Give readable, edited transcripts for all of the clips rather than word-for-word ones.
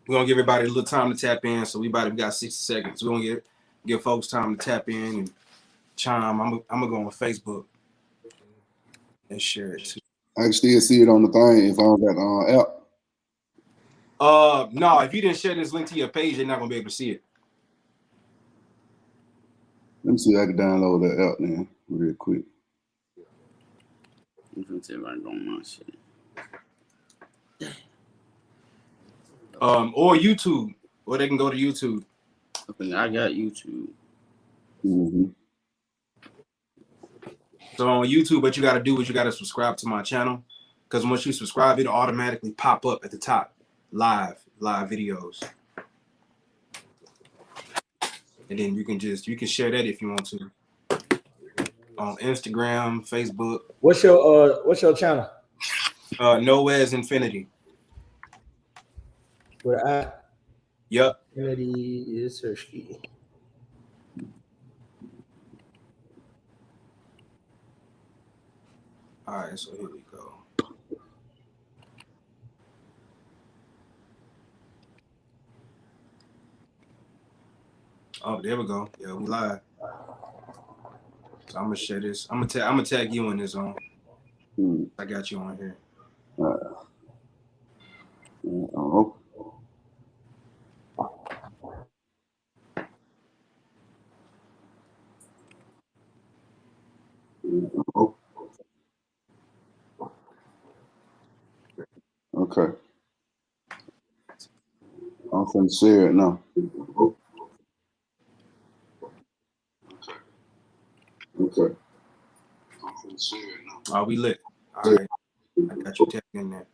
We're gonna give everybody a little time to tap in. So we got 60 seconds. We're gonna give folks time to tap in and chime. I'm gonna go on Facebook and share it too. I can still see it on the thing if I don't got the app. No, if you didn't share this link to your page, you're not gonna be able to see it. Let me see if I can download that app then real quick. I'm gonna see if I can go on my shit. Or YouTube, or they can go to YouTube. Okay, I got YouTube. Mm-hmm. So on YouTube, what you got to do is you got to subscribe to my channel, because once you subscribe, it'll automatically pop up at the top, live videos, and then you can share that if you want to on Instagram, Facebook. What's your channel? Noah's Infinity. Where I? Yep. Infinity is search key. All right, so here we go. Oh, there we go. Yeah, we live. So I'm gonna share this. I'm gonna tag you in this on. I got you on here. Okay. I'm finna share it now. Okay. I'm finna share it now. Oh, we lit. All right. I got you tagged in there.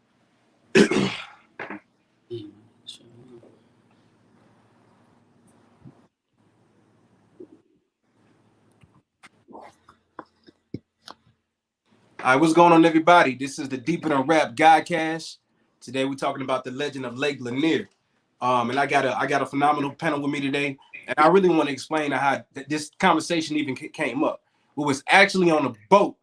All right, what's going on, everybody? This is the Deeper Than Rap Godcast. Today we're talking about the legend of Lake Lanier. And I got a phenomenal panel with me today, and I really want to explain how this conversation even came up. We was actually on a boat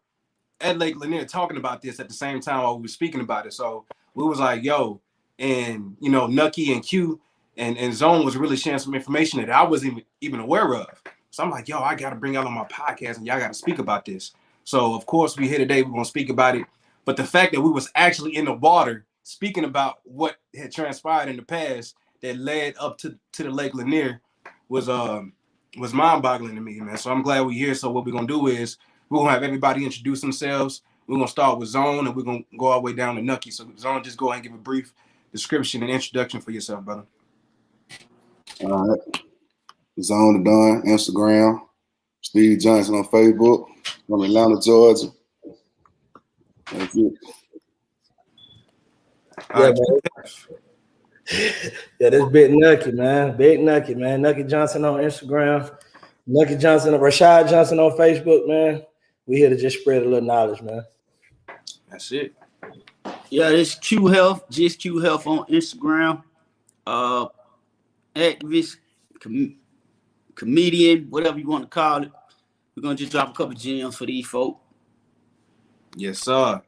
at Lake Lanier talking about this at the same time while we were speaking about it. So we was like, yo, and Nucky and Q and Zone was really sharing some information that I wasn't even aware of. So I'm like, yo, I got to bring y'all on my podcast, and y'all got to speak about this. So of course we here today. We're gonna speak about it. But the fact that we was actually in the water speaking about what had transpired in the past that led up to the Lake Lanier was mind-boggling to me, man. So I'm glad we're here. So what we're gonna do is we're gonna have everybody introduce themselves. We're gonna start with Zone, and we're gonna go all the way down to Nucky. So Zone, just go ahead and give a brief description and introduction for yourself, brother. All right. Zone the Don, Instagram. Steve Johnson on Facebook. I'm in Atlanta, Georgia. That's it. Yeah, man. Yeah, this Big Nucky, man. Big Nucky, man. Nucky Johnson on Instagram. Nucky Johnson, Rashad Johnson on Facebook, man. We here to just spread a little knowledge, man. That's it. Yeah, this Q Health, just Q Health on Instagram. Activist, comedian, whatever you want to call it. We're gonna just drop a couple gems for these folk. Yes, sir.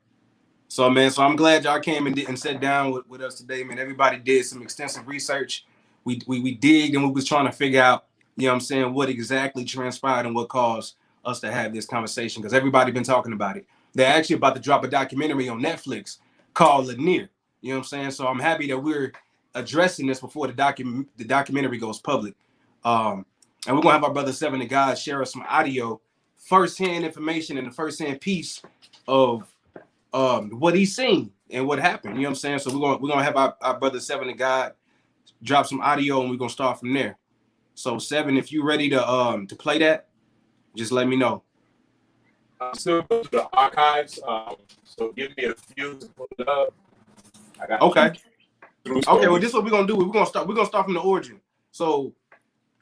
So, man, I'm glad y'all came and sat down with us today, man. Everybody did some extensive research. We digged, and we was trying to figure out, what exactly transpired and what caused us to have this conversation, because everybody been talking about it. They're actually about to drop a documentary on Netflix called Lanier. You know what I'm saying? So I'm happy that we're addressing this before the documentary goes public. And we're gonna have our brother Seven to God share us some audio, firsthand information, and the firsthand piece of what he's seen and what happened. You know what I'm saying? So we're gonna have our brother Seven to God drop some audio, and we're gonna start from there. So Seven, if you ready to play that, just let me know. I'm still going to the archives, so give me a few to pull it up. I got okay. Well, this is what we're gonna do. We're gonna start from the origin. So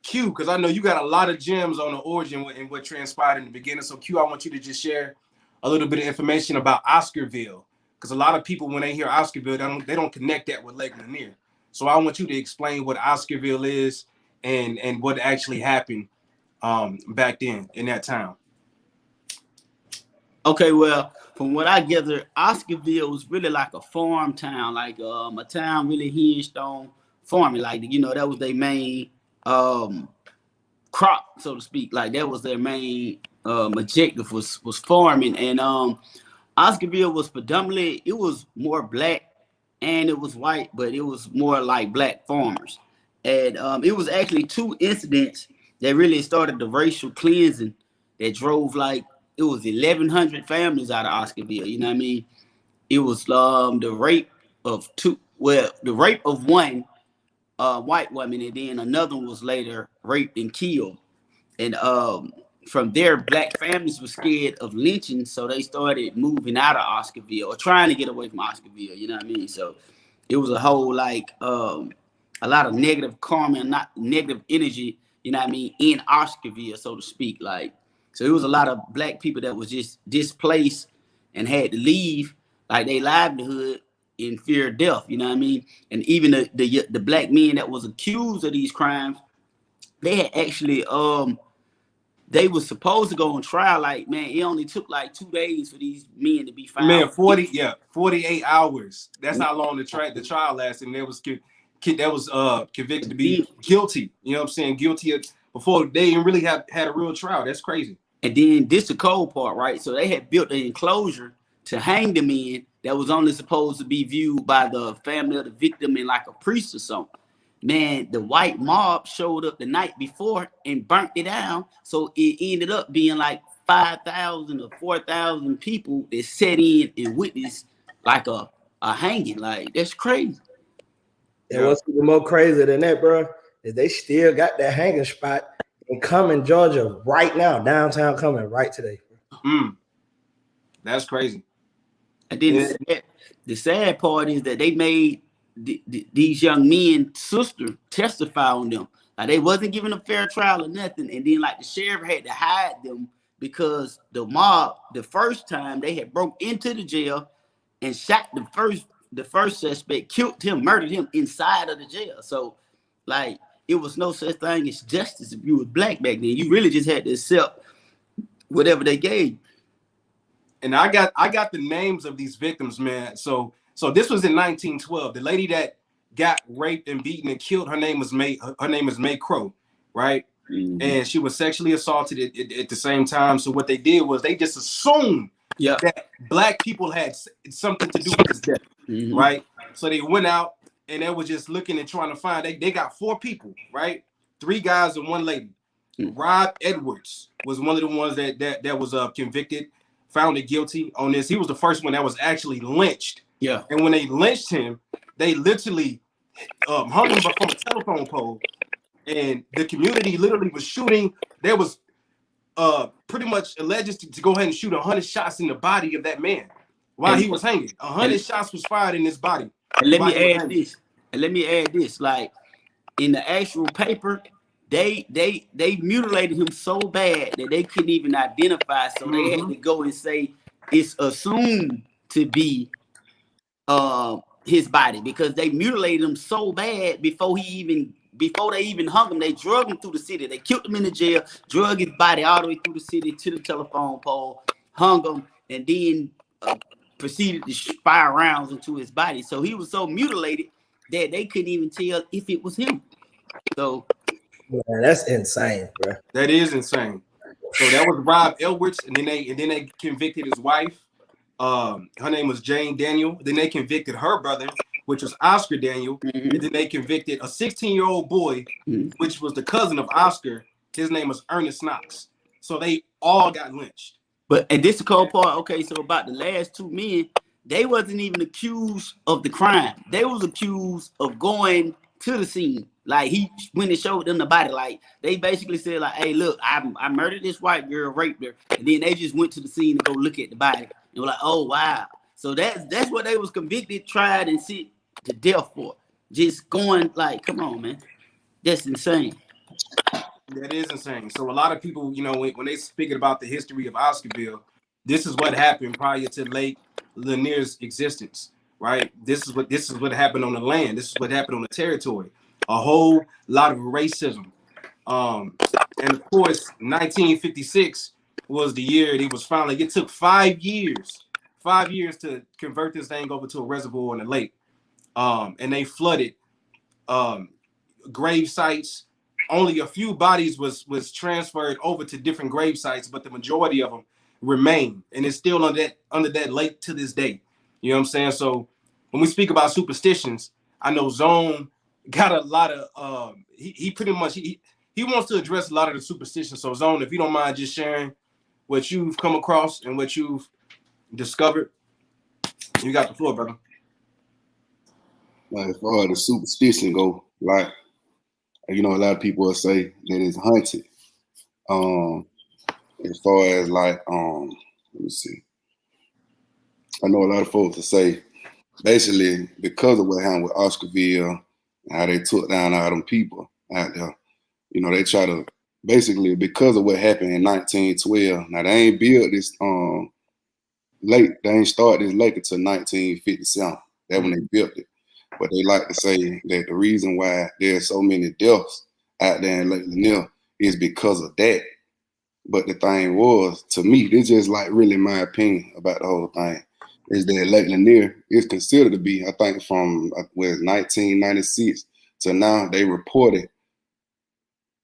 Q, because I know you got a lot of gems on the origin and what transpired in the beginning. So Q, I want you to just share a little bit of information about Oscarville, because a lot of people, when they hear Oscarville, they don't connect that with Lake Lanier. So I want you to explain what Oscarville is and what actually happened back then in that town. Okay, well, from what I gather, Oscarville was really like a farm town, like a town really hinged on farming. Like, you know, that was their main crop, so to speak. Like, that was their main objective was farming. And Oscarville was predominantly, it was more black and it was white, but it was more like black farmers. And it was actually two incidents that really started the racial cleansing that drove, like, it was 1,100 families out of Oscarville. You know what I mean? It was the rape of one white woman, and then another one was later raped and killed. And from there, black families were scared of lynching, so they started moving out of Oscarville or trying to get away from Oscarville. You know what I mean? So it was a whole, like, a lot of negative karma and not negative energy. You know what I mean? In Oscarville, so to speak. Like, so it was a lot of black people that was just displaced and had to leave, like, their livelihood in fear of death. You know what I mean? And even the black men that was accused of these crimes, they had actually they was supposed to go on trial. Like, man, it only took like 2 days for these men to be found. Man, 48 hours. That's how long the trial lasted. And they was convicted to be guilty. You know what I'm saying? Guilty before they didn't really had a real trial. That's crazy. And then this the cold part, right? So they had built an enclosure to hang the men that was only supposed to be viewed by the family of the victim and like a priest or something. Man, the white mob showed up the night before and burnt it down. So it ended up being like 5,000 or 4,000 people that sat in and witnessed like a hanging. Like, that's crazy. And what's even more crazy than that, bro, is they still got that hanging spot in Cumming, Georgia right now, downtown Cumming right today. That's crazy. And then the sad part is that they made these young men sister testify on them. Like, they wasn't given a fair trial or nothing. And then, like, the sheriff had to hide them because the mob, the first time, they had broke into the jail and shot the first suspect, killed him, murdered him inside of the jail. So, like, it was no such thing as justice if you was black back then. You really just had to accept whatever they gave. And I got the names of these victims, man. So this was in 1912. The lady that got raped and beaten and killed, her name is May Crow, right? Mm-hmm. And she was sexually assaulted at the same time. So what they did was they just assumed that black people had something to do with this death, right? So they went out and they were just looking and trying to find. They got 4 people, right? 3 guys and 1 lady. Rob Edwards was one of the ones that was convicted, found guilty on this. He was the first one that was actually lynched. Yeah. And when they lynched him, they literally hung him from a telephone pole, and the community literally was shooting. There was pretty much alleged to go ahead and shoot 100 shots in the body of that man while he was hanging. 100 shots was fired in his body. And let me add this. Like, in the actual paper, they mutilated him so bad that they couldn't even identify. So they had to go and say it's assumed to be his body, because they mutilated him so bad before they even hung him. They drug him through the city. They killed him in the jail, drug his body all the way through the city to the telephone pole, hung him, and then proceeded to fire rounds into his body. So he was so mutilated that they couldn't even tell if it was him. So, man, that's insane, bro. That is insane. So that was Rob Edwards, and then they convicted his wife. Her name was Jane Daniel. Then they convicted her brother, which was Oscar Daniel. And then they convicted a 16-year-old boy, which was the cousin of Oscar. His name was Ernest Knox. So they all got lynched. And this is the cold part. Okay, so about the last 2 men, they wasn't even accused of the crime. They was accused of going to the scene. Like, when they showed them the body, like, they basically said, like, hey, look, I murdered this white girl, raped her, and then they just went to the scene to go look at the body. And were like, oh, wow. So that's what they was convicted, tried, and sent to death for. Just going, like, come on, man. That's insane. That is insane. So a lot of people, you know, when they speak about the history of Oscarville, this is what happened prior to Lake Lanier's existence, right? This is what happened on the land. This is what happened on the territory. A whole lot of racism. And of course, 1956 was the year it was finally. It took 5 years to convert this thing over to a reservoir in the lake. And they flooded grave sites. Only a few bodies was transferred over to different grave sites, but the majority of them remain, and it's still under that lake to this day. You know what I'm saying? So when we speak about superstitions, I know Zone got a lot of he pretty much he wants to address a lot of the superstitions. So Zone, if you don't mind just sharing what you've come across and what you've discovered, you got the floor, brother. Like, as far as the superstition go, like, you know, a lot of people will say that it's haunted. As far as like, let me see. I know a lot of folks will say, basically, because of what happened with Oscarville, how they took down all them people out there, you know, they try to, basically, because of what happened in 1912, now they ain't built this lake, they ain't started this lake until 1957. That's when they built it. But they like to say that the reason why there's so many deaths out there in Lake Lanier is because of that. But the thing was, to me, this is like really my opinion about the whole thing, is that Lake Lanier is considered to be, I think from 1996 to now, they reported,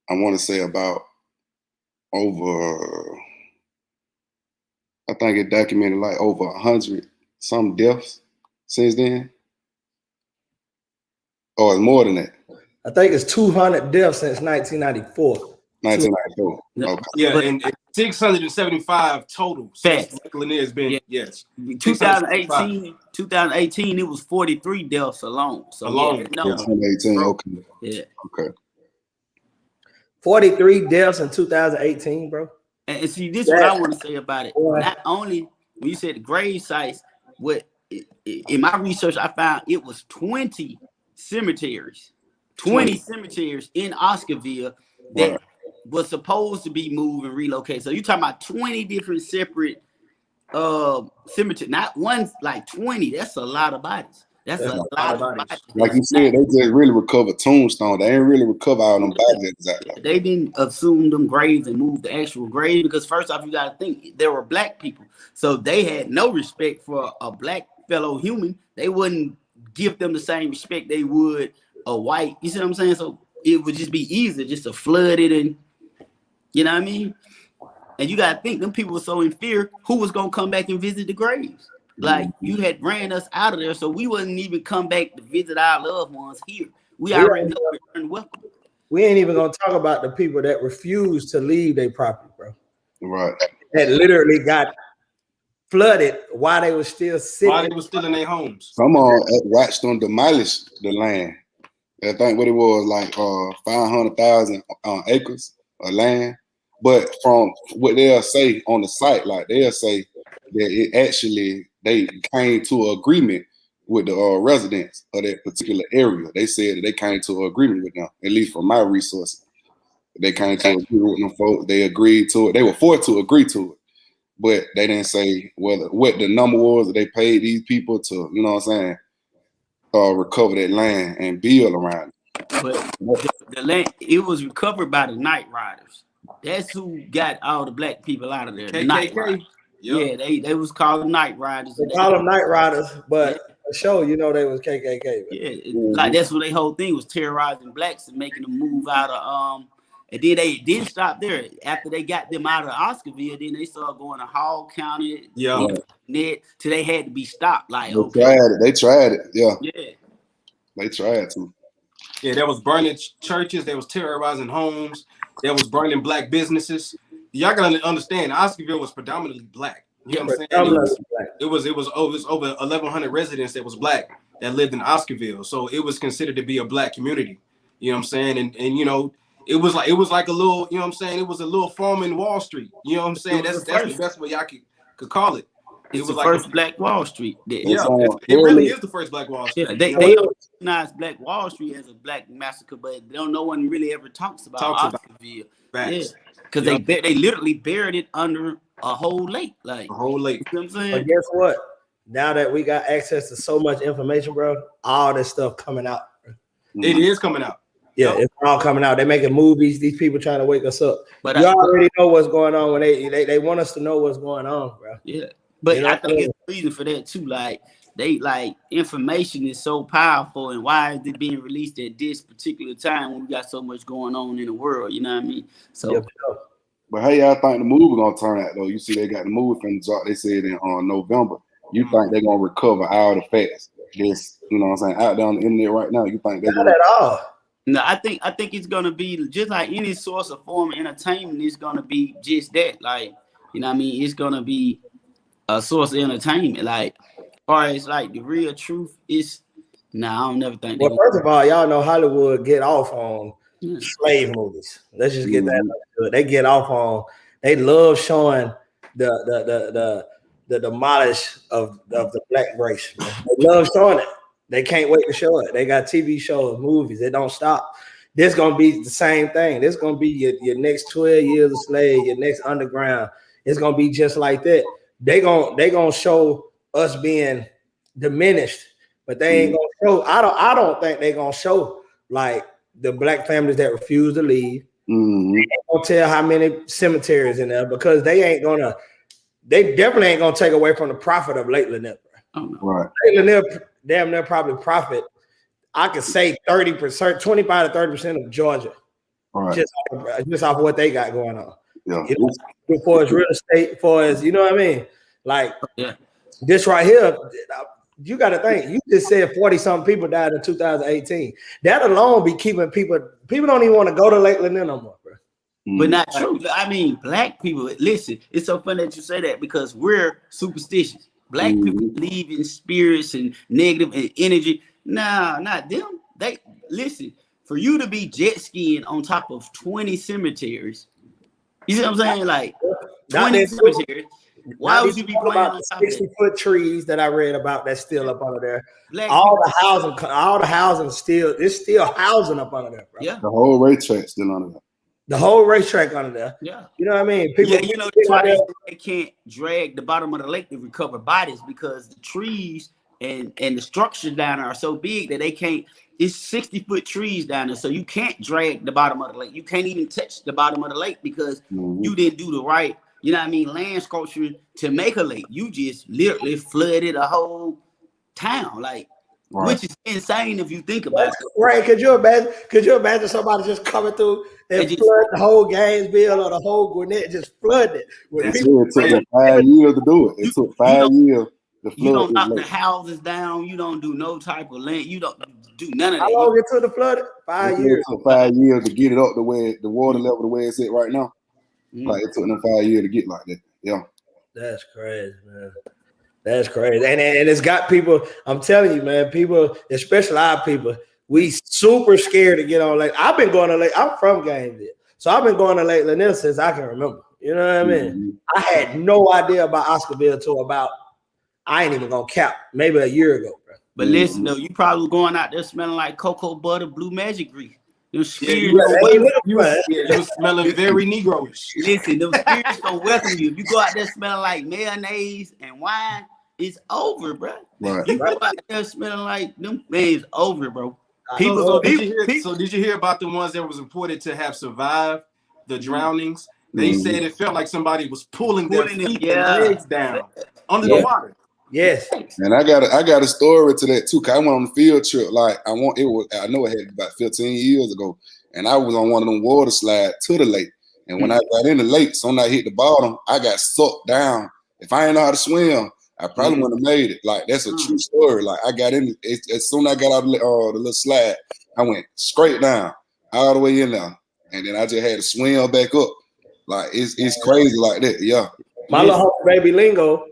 I want to say about over, I think it documented like over 100 some deaths since then. Or it's more than that. I think it's 200 deaths since 1994. 1994. Okay. Yeah, and 675 total since Lake Lanier has been, yes. 2018, it was 43 deaths alone. So alone. no. 2018, okay. Yeah. Okay. 43 deaths in 2018, bro. And see, this is what I want to say about it. Not only when you said the grave sites, what in my research I found it was 20 cemeteries, 20 cemeteries in Oscarville that was supposed to be moved and relocated. So you're talking about 20 different separate cemeteries, not one, like 20. That's a lot of bodies. That's a lot of bodies. Like you said, they just really recovered tombstone. They ain't really recover all them bodies exactly. They didn't assume them graves and move the actual grave because first off, you got to think there were black people, so they had no respect for a black fellow human. They wouldn't give them the same respect they would a white. You see what I'm saying? So it would just be easier just to flood it, and you know what I mean. And you got to think them people were so in fear. Who was gonna come back and visit the graves? Like you had ran us out of there, so we wouldn't even come back to visit our loved ones here. We already know we're welcome. We ain't even gonna talk about the people that refused to leave their property, bro. Right. That literally got flooded while they were still sitting. While they were still in their homes. Some watched them demolish the land. I think what it was like 500,000 acres of land. But from what they'll say on the site, like they'll say that it actually they came to an agreement with the residents of that particular area. They said that they came to an agreement with them, at least from my resources. They came to an agreement with them folks. They agreed to it. They were forced to agree to it. But they didn't say what the number was that they paid these people to, you know what I'm saying, recover that land and build around it. But the land, it was recovered by the Night Riders. That's who got all the black people out of there. The Night Riders. Yep. Yeah, they was called Night Riders. They called them Night Riders, but for sure, you know they was KKK. But. Yeah, like that's what their whole thing was, terrorizing blacks and making them move out of and then they didn't stop there. After they got them out of Oscarville, then they started going to Hall County, net till they had to be stopped. Like they tried it, yeah, they tried to. Yeah, there was burning churches, they was terrorizing homes, there was burning black businesses. Y'all gotta understand, Oscarville was predominantly black. You know what I'm saying? It was over 1,100 residents that was black that lived in Oscarville, so it was considered to be a black community. You know what I'm saying? And you know, it was like a little, you know what I'm saying? It was a little farm in Wall Street. You know what I'm saying? That's the best way y'all could call it. It was the like first Black Wall Street. Yeah, it really is the first Black Wall Street. Yeah, they recognize Black Wall Street as a black massacre, but no one really ever talks about Oscarville. Yeah, because they literally buried it under a whole lake, like a whole lake. You know what I'm saying? But guess what? Now that we got access to so much information, bro, all this stuff coming out. It is coming out. Yeah, it's all coming out. They're making movies. These people trying to wake us up. But you already know what's going on when they want us to know what's going on, bro. Yeah. But I think it's a reason for that too. Like they like information is so powerful, and why is it being released at this particular time when we got so much going on in the world? You know what I mean? So. Yep. But how y'all think the movie gonna turn out though? You see, they got the movie from the drop. They said in November. You think they're gonna recover all the facts? This, you know what I'm saying, out there on the internet right now. You think they're Not at all. No, I think it's gonna be just like any source of form of entertainment. It's gonna be just that, like, you know what I mean. It's gonna be a source of entertainment, like, or it's like the real truth is. Nah, I don't never think. Well, first of all, y'all know Hollywood get off on slave movies. Let's just get that understood. They get off on. They love showing the demolish of the black race. Man. They love showing it. They can't wait to show it. They got TV shows, movies. They don't stop. This gonna be the same thing. This gonna be your next 12 years of slave, your next underground. It's gonna be just like that. They gonna show us being diminished, but they ain't gonna show. I don't think they gonna show like the black families that refuse to leave. They ain't gonna tell how many cemeteries in there because they definitely ain't gonna take away from the profit of Lake Lanier. Right. Lake Lanier damn near probably profit. I could say 30%, 25 to 30% of Georgia, Right. just off what they got going on. Yeah. You know, as far as real estate, as far as, you know what I mean? Like, this right here, you got to think, you just said 40-something people died in 2018. That alone be keeping people don't even want to go to Lake Lanier no more, bro. But not true. I mean, black people, listen, it's so funny that you say that because we're superstitious. Black people believe in spirits and negative and energy. Nah, not them. They listen, for you to be jet skiing on top of 20 cemeteries, you see what I'm saying? Like 20 cemeteries. Why would you be playing on top of 60-foot trees that I read about that's still up under there? All the housing still, it's still housing up under there, bro. Yeah. The whole racetrack still under there. The whole racetrack under there. Yeah. You know what I mean? People, you know, that's why they can't drag the bottom of the lake to recover bodies because the trees and the structures down there are so big that they can't. It's 60-foot trees down there, so you can't drag the bottom of the lake. You can't even touch the bottom of the lake because you didn't do the right, you know what I mean, land sculpture to make a lake. You just literally flooded a whole town, like, which is insane if you think about it. Right? Could you imagine somebody just coming through and flood the whole Gainesville or the whole Gwinnett, just flood it? It took them 5 years to do it. It took 5 years. You don't knock the houses down. You don't do no type of land. You don't do none of that. How long it took the flood? 5 years. It took 5 years to get it up the water level the way it's at right now. Like it took them 5 years to get like that. Yeah. That's crazy, man. That's crazy. And it's got people, I'm telling you, man, people, especially our people, we super scared to get on Lake. I've been going to Lake. I'm from Gainesville. So I've been going to Lake Lanier since I can remember. You know what I mean? I had no idea about Oscarville till about, I ain't even gonna cap, maybe a year ago, bro. But listen, though, you probably going out there smelling like cocoa butter, blue magic grease. Them spirits you was smelling very Negroish. Listen, them spirits gonna welcome you. If you go out there smelling like mayonnaise and wine, it's over, bro. Right. You go out there smelling like them, man, it's over, bro. So did you hear about the ones that was reported to have survived the drownings? They said it felt like somebody was pulling their feet and legs down under the water. Yes. And I got a story to that too. Cause I went on a field trip. Like I know it had about 15 years ago, and I was on one of them water slides to the lake. And when I got in the lake, so when I hit the bottom, I got sucked down. If I didn't know how to swim, I probably wouldn't have made it. Like that's a true story. Like I got in as soon as I got out of the little slide, I went straight down, all the way in there, and then I just had to swim back up. Like it's crazy like that. Yeah. My little homie, baby Lingo,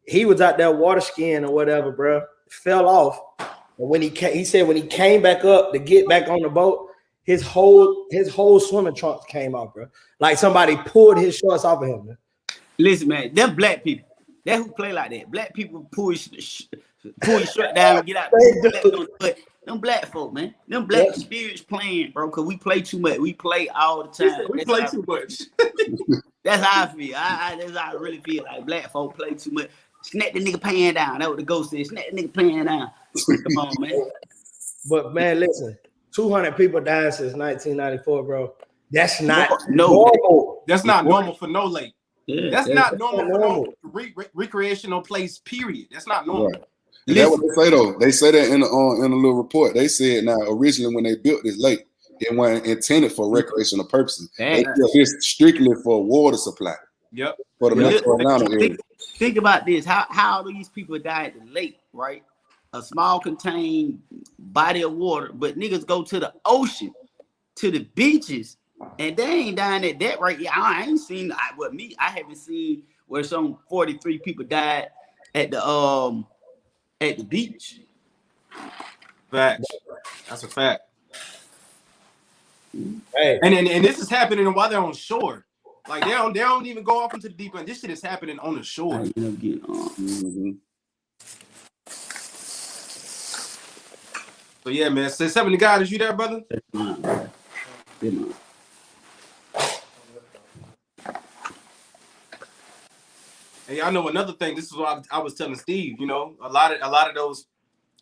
he was out there water skiing or whatever, bro. Fell off. And when he said when he came back up to get back on the boat, his whole swimming trunks came off, bro. Like somebody pulled his shorts off of him, man. Listen, man, them black people, that who play like that. Black people pull your shirt down and get out. But them black folk, man, them black spirits playing, bro. Cause we play too much. We play all the time. We play too much. That's how I feel. That's how I really feel. Like black folk play too much. Snap the nigga pan down. That's what the ghost said. Snap the nigga pan down. Come on, man. But man, listen, 200 people died since 1994, bro. That's not normal. That's not normal for no lake. Yeah, that's not normal for no recreational place, period. That's not normal. Right. That's what they say though. They say that in a little report. They said now originally when they built this lake, it wasn't intended for recreational purposes. They built this strictly for water supply. Yep. For the metro Atlanta area. Think about this. How do these people die at the lake, right? A small contained body of water, but niggas go to the ocean, to the beaches, and they ain't dying at that right. I ain't seen I haven't seen where some 43 people died at the beach. Facts. That's a fact. Hey. And this is happening while they're on shore. Like they don't even go off into the deep end. This shit is happening on the shore. So yeah, man. Say 70 God, is you there, brother? Hey, I know another thing. This is what I was telling Steve. You know, a lot of those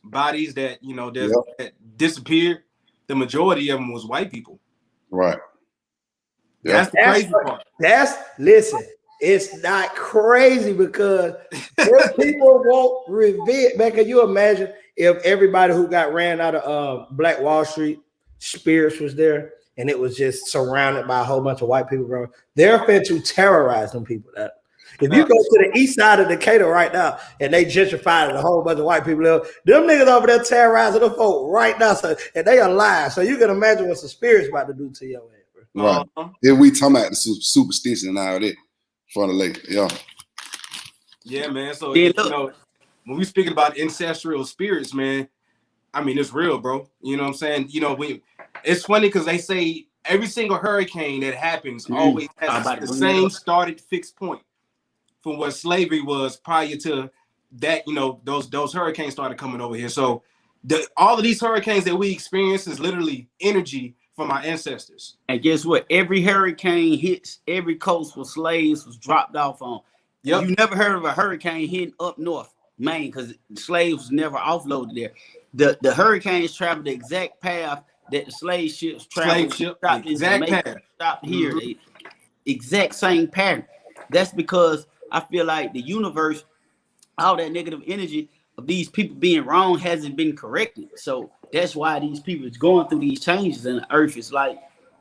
bodies that that disappeared. The majority of them was white people. Right. That's the crazy part. Listen. It's not crazy because if people won't revere. Man, can you imagine if everybody who got ran out of Black Wall Street, Spirits was there, and it was just surrounded by a whole bunch of white people, bro? They're fit to terrorize them people. If you go to the east side of Decatur right now and they gentrified a whole bunch of white people, them niggas over there terrorizing them folk right now, and they alive. So you can imagine what the Spirits about to do to your ass, bro. Right. If we talking about the superstition and all that. For the lake, yeah, man. So you know, when we speaking about ancestral spirits, man, I mean it's real, bro. You know what I'm saying? You know, it's funny because they say every single hurricane that happens always has the same started fixed point from what slavery was prior to that. You know, those hurricanes started coming over here. So all of these hurricanes that we experience is literally energy from our ancestors. And guess what? Every hurricane hits every coast where slaves was dropped off on. Yep. You never heard of a hurricane hitting up north, Maine, because slaves was never offloaded there. The hurricanes traveled the exact path that the slave ships traveled. Exact path. Stopped here. Exact same pattern. That's because I feel like the universe, all that negative energy of these people being wrong hasn't been corrected. So that's why these people is going through these changes, and the earth is like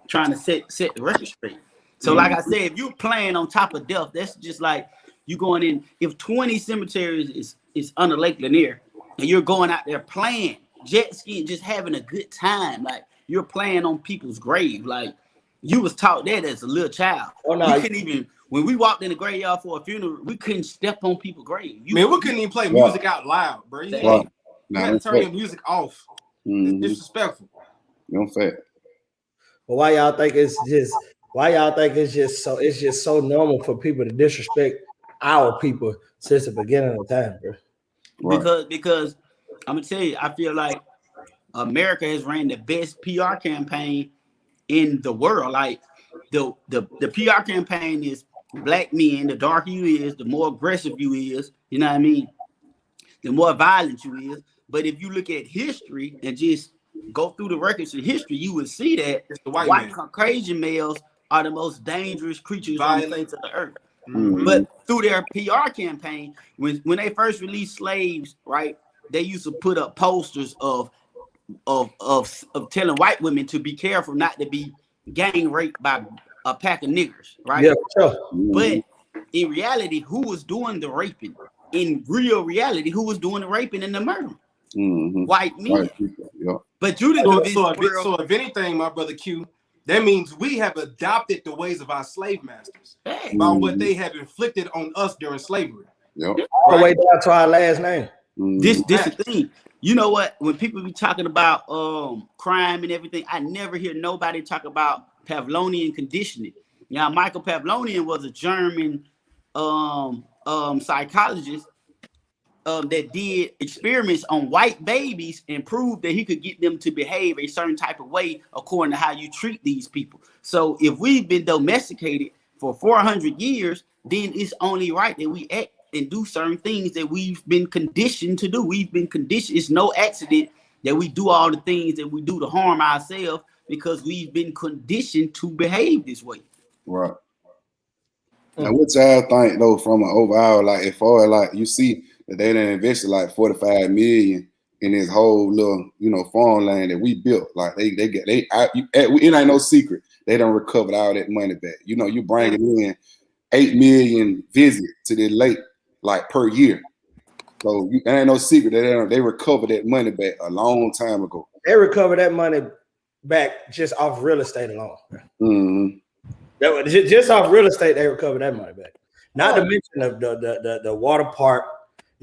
trying to set the record straight. So like I said, if you're playing on top of death, that's just like you going in. If 20 cemeteries is under Lake Lanier, and you're going out there playing jet skiing, just having a good time, like you're playing on people's grave. Like you was taught that as a little child. Oh, no, you couldn't even. When we walked in the graveyard for a funeral, we couldn't step on people's grave. We couldn't even play music out loud, bro. You had to turn your music off. It's disrespectful. No fact. But why y'all think it's just so normal for people to disrespect our people since the beginning of time, bro? Right. Because I'm gonna tell you, I feel like America has ran the best PR campaign in the world. Like the PR campaign is black men. The darker you is, the more aggressive you is. You know what I mean? The more violent you is. But if you look at history and just go through the records of history, you would see that the white Caucasian males are the most dangerous creatures on the face of the earth. Mm-hmm. But through their PR campaign, when they first released slaves, right, they used to put up posters of telling white women to be careful not to be gang raped by a pack of niggers, right? Yeah, sure. But in reality, who was doing the raping? In real reality, who was doing the raping and the murder? Mm-hmm. White men. Yeah. But you didn't. So if anything, my brother Q, that means we have adopted the ways of our slave masters by what they have inflicted on us during slavery. Yep. All the way down to our last name. This is the thing. You know what? When people be talking about crime and everything, I never hear nobody talk about Pavlovian conditioning. Now, Michael Pavlovian was a German psychologist that did experiments on white babies and proved that he could get them to behave a certain type of way according to how you treat these people. So if we've been domesticated for 400 years, then it's only right that we act and do certain things that we've been conditioned to do. We've been conditioned. It's no accident that we do all the things that we do to harm ourselves because we've been conditioned to behave this way. Right. Now, what y'all think though from an overall, like if far like you see that they done invested like 45 million in this whole little, farmland that we built. Like it ain't no secret. They done recovered all that money back. You bringing in 8 million visits to the lake like per year. So it ain't no secret that they recovered that money back a long time ago. They recovered that money back just off real estate alone. Mm-hmm. Just off real estate, they recovered that money back. Not to mention the water park.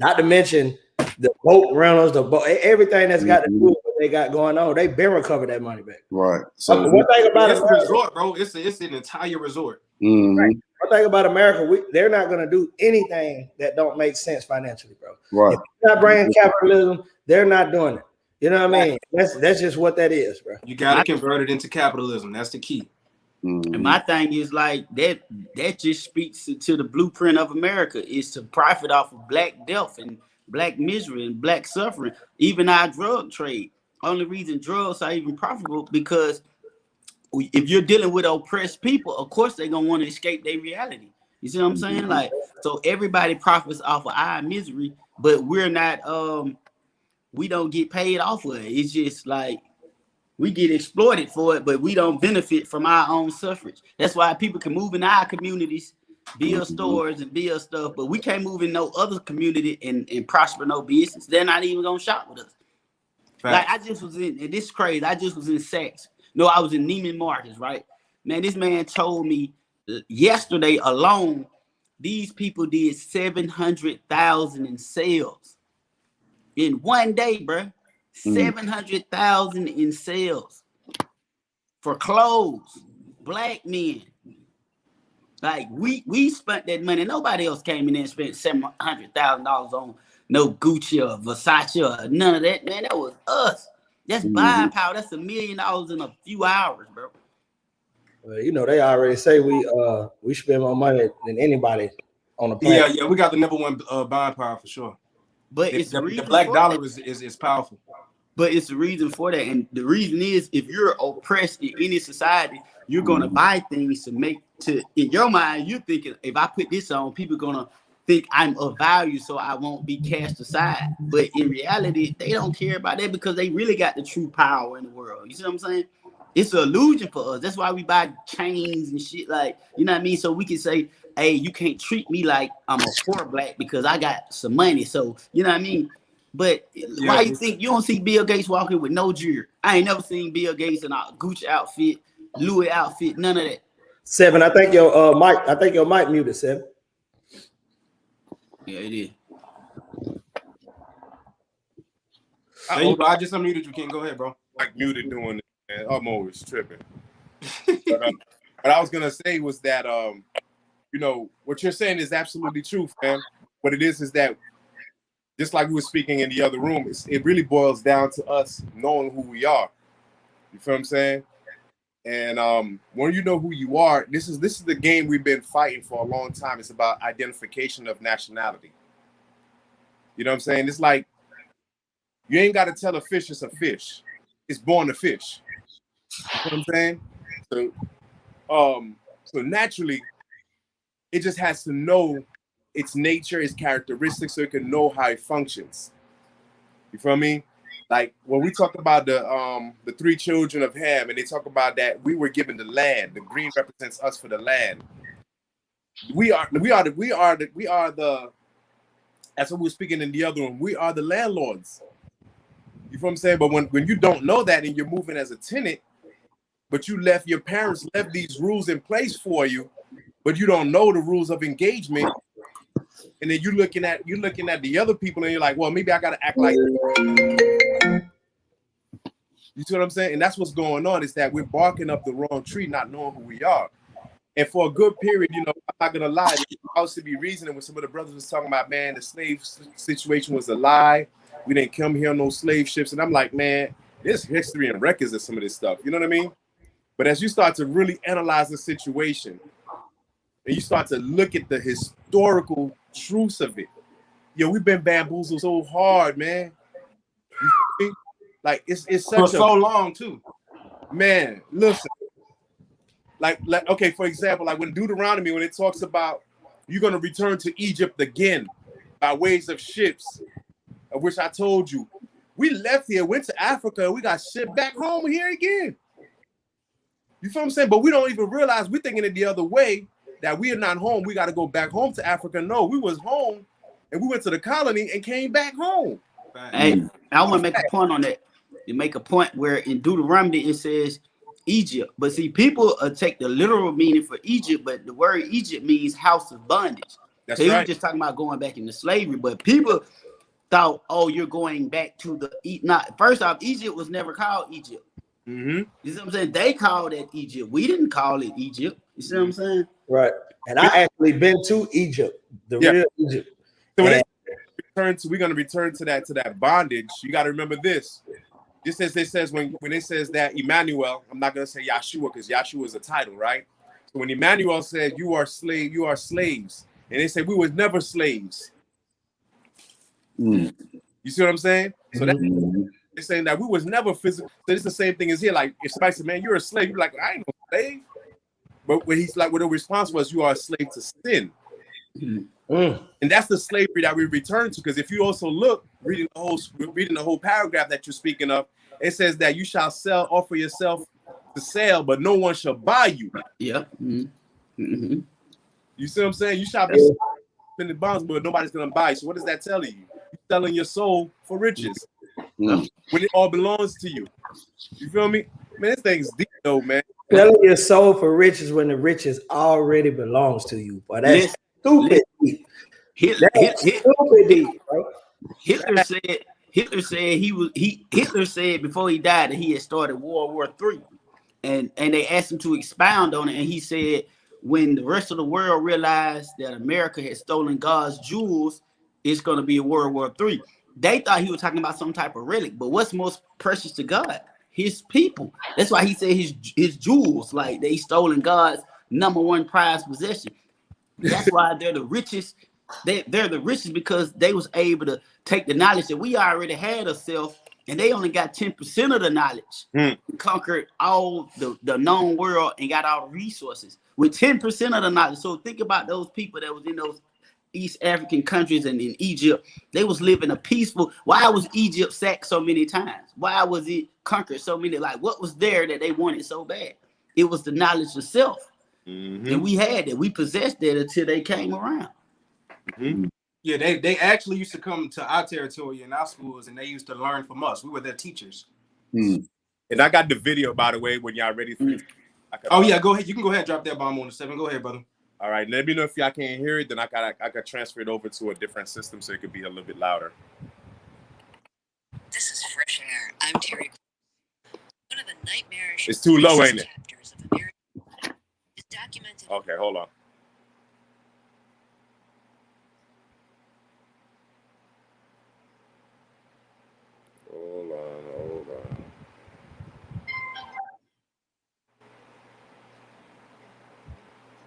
Not to mention the boat rentals, everything that's got to do with what they got going on. They've been recovered that money back. Right. So one thing about it's a resort, bro. It's an entire resort. Mm-hmm. Right. One thing about America, they're not going to do anything that don't make sense financially, bro. Right. If they're not bringing capitalism, they're not doing it. You know what I mean? That's just what that is, bro. You got to convert it into capitalism. That's the key. Mm-hmm. And my thing is like that just speaks to the blueprint of America is to profit off of black death and black misery and black suffering, even our drug trade. Only reason drugs are even profitable because if you're dealing with oppressed people, of course they're gonna want to escape their reality. You see what I'm saying? Like, so everybody profits off of our misery, but we're not we don't get paid off of it. It's just like we get exploited for it, but we don't benefit from our own suffrage. That's why people can move in our communities, build stores and build stuff, but we can't move in no other community and prosper no business. They're not even gonna shop with us. Like I just was in, and this is crazy. I just was in Saks. No, I was in Neiman Marcus, right? Man, this man told me yesterday alone, these people did 700,000 in sales in one day, bro. 700,000 in sales for clothes, black men. Like we spent that money. Nobody else came in there and spent $700,000 on no Gucci or Versace or none of that. Man, that was us. That's buying power. That's $1 million in a few hours, bro. Well, they already say we spend more money than anybody on the planet. Yeah, we got the number one buying power for sure. But the black dollar is powerful. But it's the reason for that. And the reason is if you're oppressed in any society, you're going to buy things in your mind, you're thinking, if I put this on, people are going to think I'm of value, so I won't be cast aside. But in reality, they don't care about that because they really got the true power in the world. You see what I'm saying? It's an illusion for us. That's why we buy chains and shit, like, you know what I mean? So we can say, hey, you can't treat me like I'm a poor black because I got some money. So, you know what I mean? But why you think you don't see Bill Gates walking with no jewelry? I ain't never seen Bill Gates in a Gucci outfit, Louis outfit, none of that. Seven, I think your mic muted, Seven. Yeah, it is. I just unmuted you, King. Go ahead, bro. Like muted doing it, man. I'm always tripping. But what I was gonna say was that what you're saying is absolutely true, fam. What it is that just like we were speaking in the other room, it really boils down to us knowing who we are. You feel what I'm saying? And when you know who you are, this is the game we've been fighting for a long time. It's about identification of nationality. You know what I'm saying? It's like you ain't got to tell a fish it's a fish. It's born a fish. You know what I'm saying? So naturally, it just has to know its nature, its characteristics, so it can know how it functions. You feel me? Like when we talk about the 3 children of Ham, and they talk about that we were given the land. The green represents us for the land. We are the. That's what we were speaking in the other one. We are the landlords. You feel what I'm saying? But when you don't know that and you're moving as a tenant, but your parents left these rules in place for you, but you don't know the rules of engagement. And then you're looking at the other people and you're like, well, maybe I got to act like this. You see what I'm saying? And that's what's going on, is that we're barking up the wrong tree, not knowing who we are. And for a good period, I'm not going to lie, I used to be reasoning when some of the brothers was talking about, man, the slave situation was a lie. We didn't come here on no slave ships. And I'm like, man, there's history and records of some of this stuff. You know what I mean? But as you start to really analyze the situation, and you start to look at the historical truths of it, we've been bamboozled so hard, man. You feel me? Like it's such for so long too, man. Listen, like okay, for example, like when Deuteronomy, when it talks about you're gonna return to Egypt again, by ways of ships, of which I told you. We left here, went to Africa, and we got shipped back home here again. You feel what I'm saying? But we don't even realize we're thinking it the other way, that we are not home. We got to go back home to Africa. No, we was home, and we went to the colony and came back home. Hey, I want to make a point on that. You make a point where in Deuteronomy it says Egypt, but see, people take the literal meaning for Egypt, but the word Egypt means house of bondage. That's so he right. was just talking about going back into slavery, but people thought, oh, you're going back to the not. First off, Egypt was never called Egypt. Mm-hmm. You see what I'm saying? They called it Egypt. We didn't call it Egypt. You see what I'm saying? Right. And I actually been to Egypt, the real Egypt. So when we're going to return to that bondage. You got to remember this. Just as it says when it says that Emmanuel, I'm not going to say Yahshua because Yahshua is a title, right? So when Emmanuel said, "You are slave, you are slaves," and they said we was never slaves. You see what I'm saying? So that's they're saying that we was never physical. So it's the same thing as here. Like if somebody said, "Man, you're a slave," you're like, "I ain't no slave." But when he's like, what the response was, "You are a slave to sin." And that's the slavery that we return to. Because if you also look, reading the whole paragraph that you're speaking of, it says that you shall offer yourself to sell, but no one shall buy you. Yeah. Mm-hmm. You see what I'm saying? You shall be spending bonds, but nobody's gonna buy you. So what does that tell you? You're selling your soul for riches when it all belongs to you. You feel me? Man, this thing's deep though, man. Selling your soul for riches when the riches already belongs to you. But that's stupid deep. Hitler said before he died that he had started World War III, and they asked him to expound on it, and he said when the rest of the world realized that America had stolen God's jewels, it's going to be a World War III. They thought he was talking about some type of relic, but what's most precious to God? His people. That's why he said his jewels, like they stolen God's #1 prized possession. That's why they're the richest. They're the richest because they was able to take the knowledge that we already had of self, and they only got 10% of the knowledge. Conquered all the known world and got all the resources with 10% of the knowledge. So think about those people that was in those East African countries and in Egypt. They was living a peaceful. Why was Egypt sacked so many times? Why was it conquered so many? Like what was there that they wanted so bad? It was the knowledge of self. And we had it. We possessed it until they came around. Yeah, they actually used to come to our territory in our schools, and they used to learn from us. We were their teachers. And I got the video, by the way, when y'all ready. Yeah, go ahead. You can go ahead and drop that bomb on the 7. Go ahead, brother. All right, let me know if y'all can't hear it. Then I could transfer it over to a different system so it could be a little bit louder. This is Fresh Air. I'm Terry. One of the nightmarish. It's too low, ain't it? Chapters of America is documented. Okay, hold on. Hold on.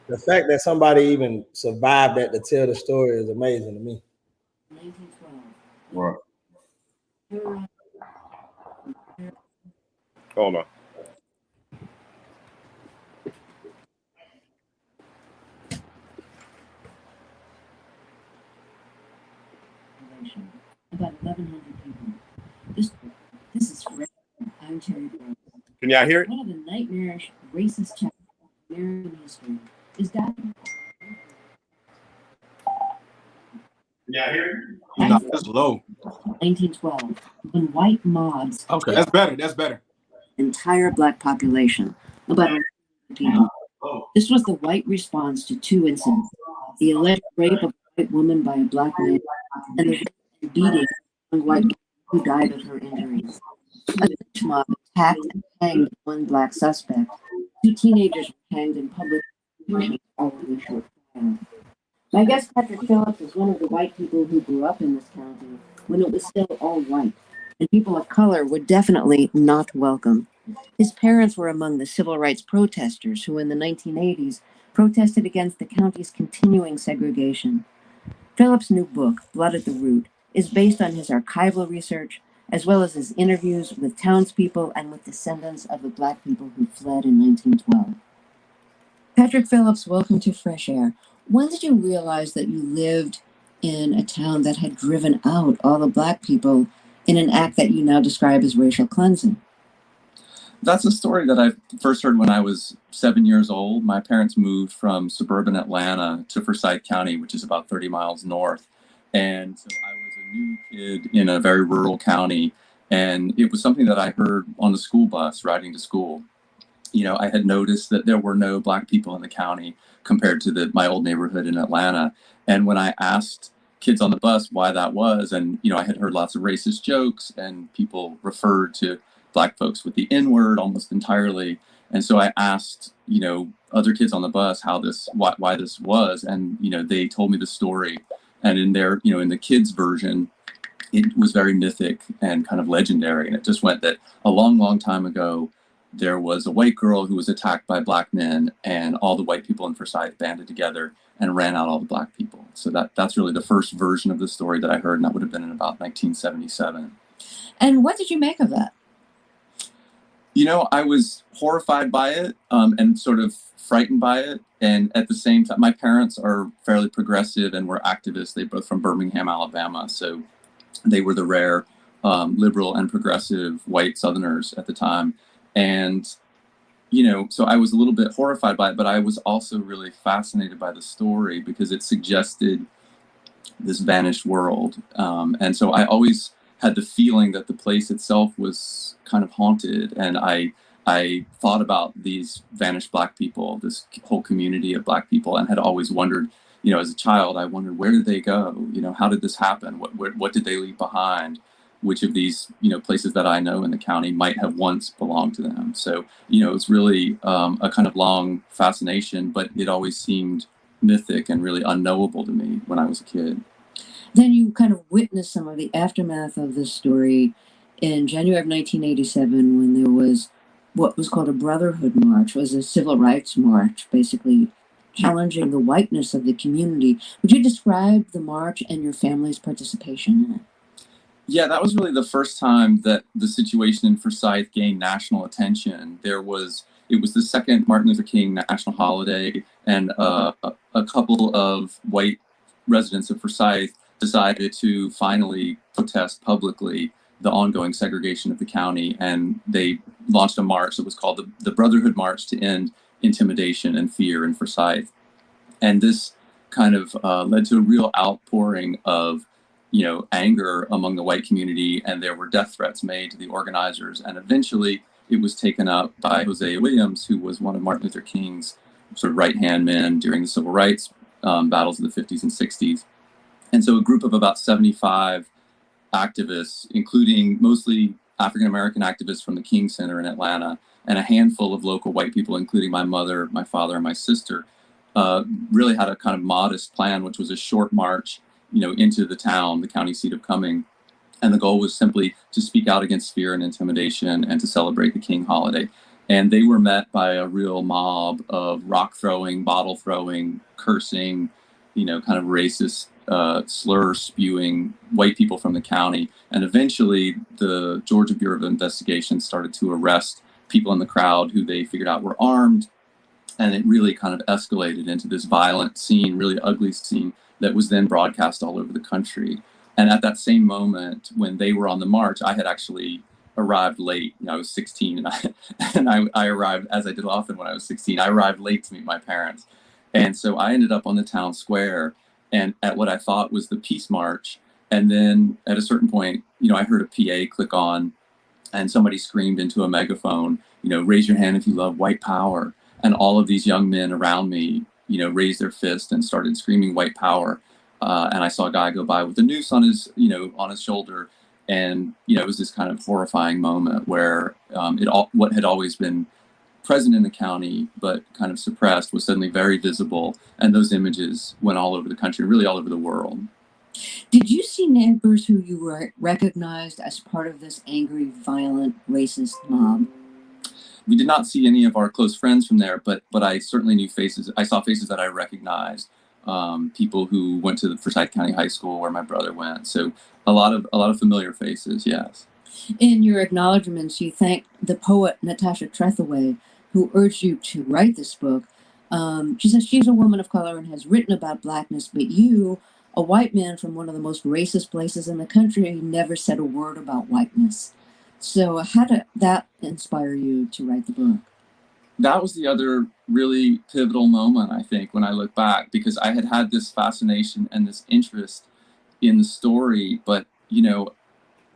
The fact that somebody even survived that to tell the story is amazing to me. 1912. Right. Hold on. About 1,100 people. This is Fresh Air. I'm Terry. Can y'all hear it? One of the nightmarish racist chapters of American history is documented. Yeah, here. No, that's low. 1912, when white mobs. Okay, that's better. That's better. Entire black population, about 100 people. This was the white response to 2 incidents: the alleged rape of a white woman by a black man, and the beating of a young white girl who died of her injuries. A lynch mob attacked and hanged one black suspect. 2 teenagers were hanged in public following a short trial. My guest Patrick Phillips is one of the white people who grew up in this county when it was still all white, and people of color were definitely not welcome. His parents were among the civil rights protesters who in the 1980s protested against the county's continuing segregation. Phillips' new book, Blood at the Root, is based on his archival research as well as his interviews with townspeople and with descendants of the black people who fled in 1912. Patrick Phillips, welcome to Fresh Air. When did you realize that you lived in a town that had driven out all the Black people in an act that you now describe as racial cleansing. That's a story that I first heard when I was 7 years old. My parents moved from suburban Atlanta to Forsyth County, which is about 30 miles north. And so I was a new kid in a very rural county. And it was something that I heard on the school bus riding to school. You know, I had noticed that there were no Black people in the county compared to my old neighborhood in Atlanta. And when I asked kids on the bus why that was, and, you know, I had heard lots of racist jokes and people referred to Black folks with the N word almost entirely. And so I asked, you know, other kids on the bus why this was. And, you know, they told me the story. And in their, you know, in the kids' version, it was very mythic and kind of legendary. And it just went that a long, long time ago, there was a white girl who was attacked by Black men, and all the white people in Forsyth banded together and ran out all the Black people. So that's really the first version of the story that I heard, and that would have been in about 1977. And what did you make of that? You know, I was horrified by it and sort of frightened by it. And at the same time, my parents are fairly progressive and were activists. They're both from Birmingham, Alabama. So they were the rare liberal and progressive white Southerners at the time. And, you know, so I was a little bit horrified by it, but I was also really fascinated by the story because it suggested this vanished world. And so I always had the feeling that the place itself was kind of haunted. And I thought about these vanished Black people, this whole community of Black people, and had always wondered, you know, as a child, I wondered, where did they go? You know, how did this happen? What did they leave behind? Which of these, you know, places that I know in the county might have once belonged to them. So, you know, it's really a kind of long fascination, but it always seemed mythic and really unknowable to me when I was a kid. Then you kind of witnessed some of the aftermath of this story in January of 1987 when there was what was called a Brotherhood March. It was a civil rights march, basically challenging the whiteness of the community. Would you describe the march and your family's participation in it? Yeah, that was really the first time that the situation in Forsyth gained national attention. It was the second Martin Luther King national holiday, and a couple of white residents of Forsyth decided to finally protest publicly the ongoing segregation of the county, and they launched a march that was called the Brotherhood March to end intimidation and fear in Forsyth. And this kind of led to a real outpouring of, you know, anger among the white community, and there were death threats made to the organizers. And eventually it was taken up by Hosea Williams, who was one of Martin Luther King's sort of right-hand men during the civil rights battles of the 50s and 60s. And so a group of about 75 activists, including mostly African-American activists from the King Center in Atlanta, and a handful of local white people, including my mother, my father, and my sister, really had a kind of modest plan, which was a short march, you know, into the town, the county seat of Cumming. And the goal was simply to speak out against fear and intimidation and to celebrate the King holiday. And they were met by a real mob of rock throwing, bottle throwing, cursing, you know, kind of racist slur spewing white people from the county. And eventually the Georgia Bureau of Investigation started to arrest people in the crowd who they figured out were armed. And it really kind of escalated into this violent scene, really ugly scene that was then broadcast all over the country. And at that same moment, when they were on the march, I had actually arrived late. You know, I was 16, and I arrived, as I did often when I was 16, I arrived late to meet my parents. And so I ended up on the town square and at what I thought was the Peace March. And then at a certain point, you know, I heard a PA click on, and somebody screamed into a megaphone, you know, raise your hand if you love white power. And all of these young men around me, you know, raised their fist and started screaming white power. And I saw a guy go by with a noose on his, you know, on his shoulder. And, you know, it was this kind of horrifying moment where what had always been present in the county, but kind of suppressed, was suddenly very visible. And those images went all over the country, really all over the world. Did you see neighbors who you recognized as part of this angry, violent, racist mob? We did not see any of our close friends from there, but I certainly knew faces. I saw faces that I recognized, people who went to the Forsyth County High School where my brother went. So a lot of familiar faces, yes. In your acknowledgments, you thanked the poet Natasha Trethewey, who urged you to write this book. She says she's a woman of color and has written about Blackness, but you A white man from one of the most racist places in the country never said a word about whiteness. So how did that inspire you to write the book? That was the other really pivotal moment, I think, when I look back, because I had had this fascination and this interest in the story, but, you know,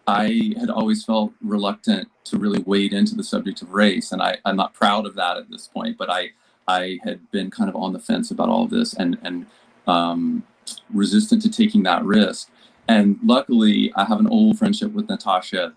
I had always felt reluctant to really wade into the subject of race. And I'm not proud of that at this point, but I had been kind of on the fence about all of this and resistant to taking that risk. And luckily, I have an old friendship with Natasha.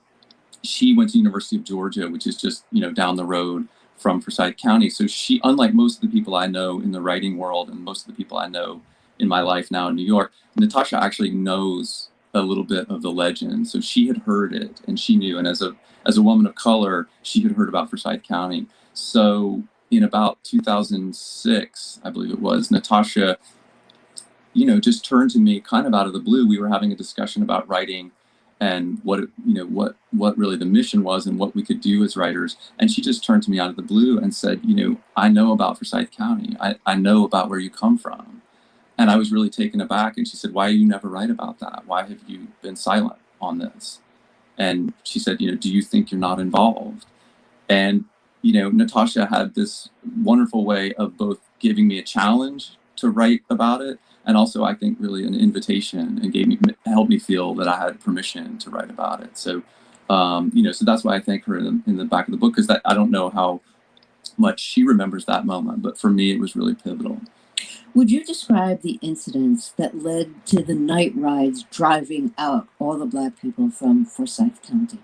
She went to University of Georgia, which is just, you know, down the road from Forsyth County. So she, unlike most of the people I know in the writing world and most of the people I know in my life now in New York, Natasha actually knows a little bit of the legend. So she had heard it and she knew. And as a woman of color, she had heard about Forsyth County. So in about 2006, I believe it was, Natasha, you know, just turned to me kind of out of the blue. We were having a discussion about writing and what, you know, what really the mission was and what we could do as writers. And she just turned to me out of the blue and said, you know, I know about Forsyth County. I know about where you come from. And I was really taken aback. And she said, why do you never write about that? Why have you been silent on this? And she said, you know, do you think you're not involved? And, you know, Natasha had this wonderful way of both giving me a challenge to write about it, and also I think really an invitation, and helped me feel that I had permission to write about it. So, you know, so that's why I thank her in the back of the book, because I don't know how much she remembers that moment, but for me, it was really pivotal. Would you describe the incidents that led to the night rides driving out all the Black people from Forsyth County?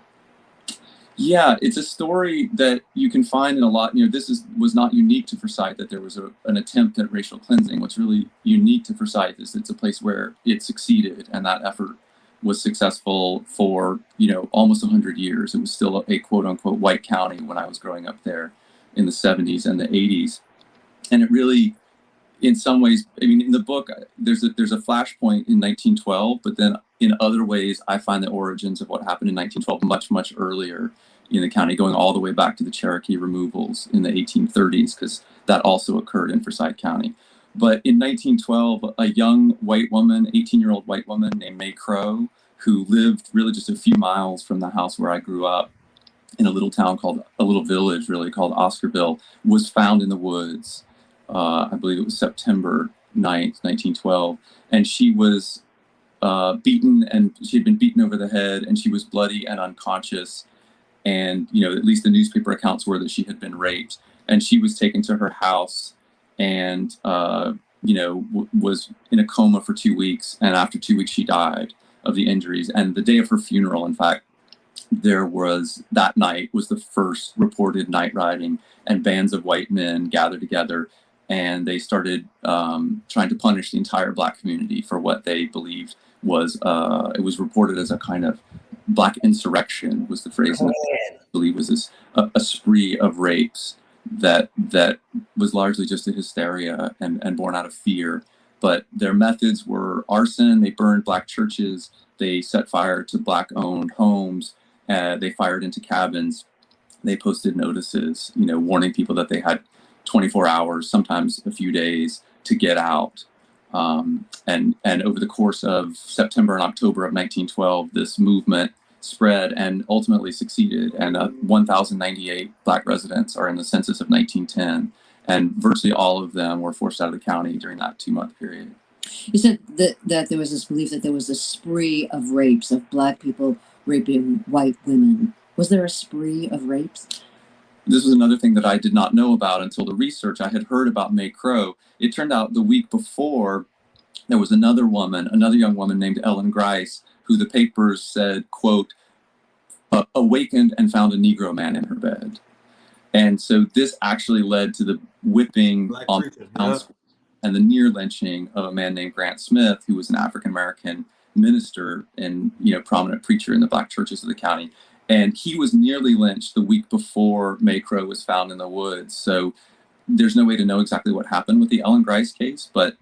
Yeah, it's a story that you can find in a lot. You know, was not unique to Forsyth, that there was an attempt at racial cleansing. What's really unique to Forsyth is it's a place where it succeeded, and that effort was successful for, you know, almost 100 years. It was still a quote unquote white county when I was growing up there in the 70s and the 80s. And it really, in some ways, I mean, in the book, there's a flashpoint in 1912, but then in other ways, I find the origins of what happened in 1912 much, much earlier in the county, going all the way back to the Cherokee removals in the 1830s, because that also occurred in Forsyth County. But in 1912, a young white woman, 18-year-old white woman named May Crow, who lived really just a few miles from the house where I grew up, in a little village really called Oscarville, was found in the woods. I believe it was September 9th, 1912. And she was beaten, and she had been beaten over the head, and she was bloody and unconscious. And, you know, at least the newspaper accounts were that she had been raped. And she was taken to her house and, you know, was in a coma for 2 weeks. And after 2 weeks, she died of the injuries. And the day of her funeral, in fact, that night was the first reported night riding, and bands of white men gathered together, and they started trying to punish the entire Black community for what they believed was, it was reported as a kind of Black insurrection, was the phrase. And I believe was this a spree of rapes that was largely just a hysteria and born out of fear. But their methods were arson. They burned Black churches. They set fire to Black-owned homes. They fired into cabins. They posted notices, you know, warning people that they had 24 hours, sometimes a few days, to get out. And over the course of September and October of 1912, this movement spread and ultimately succeeded. And 1,098 Black residents are in the census of 1910. And virtually all of them were forced out of the county during that 2-month period. You said that there was this belief that there was a spree of rapes, of Black people raping white women. Was there a spree of rapes? This was another thing that I did not know about until the research. I had heard about May Crow. It turned out the week before, there was another young woman named Ellen Grice, who the papers said, quote, awakened and found a Negro man in her bed. And so this actually led to the whipping on the town square and the near lynching of a man named Grant Smith, who was an African-American minister and, you know, prominent preacher in the Black churches of the county. And he was nearly lynched the week before May Crow was found in the woods. So there's no way to know exactly what happened with the Ellen Grice case, but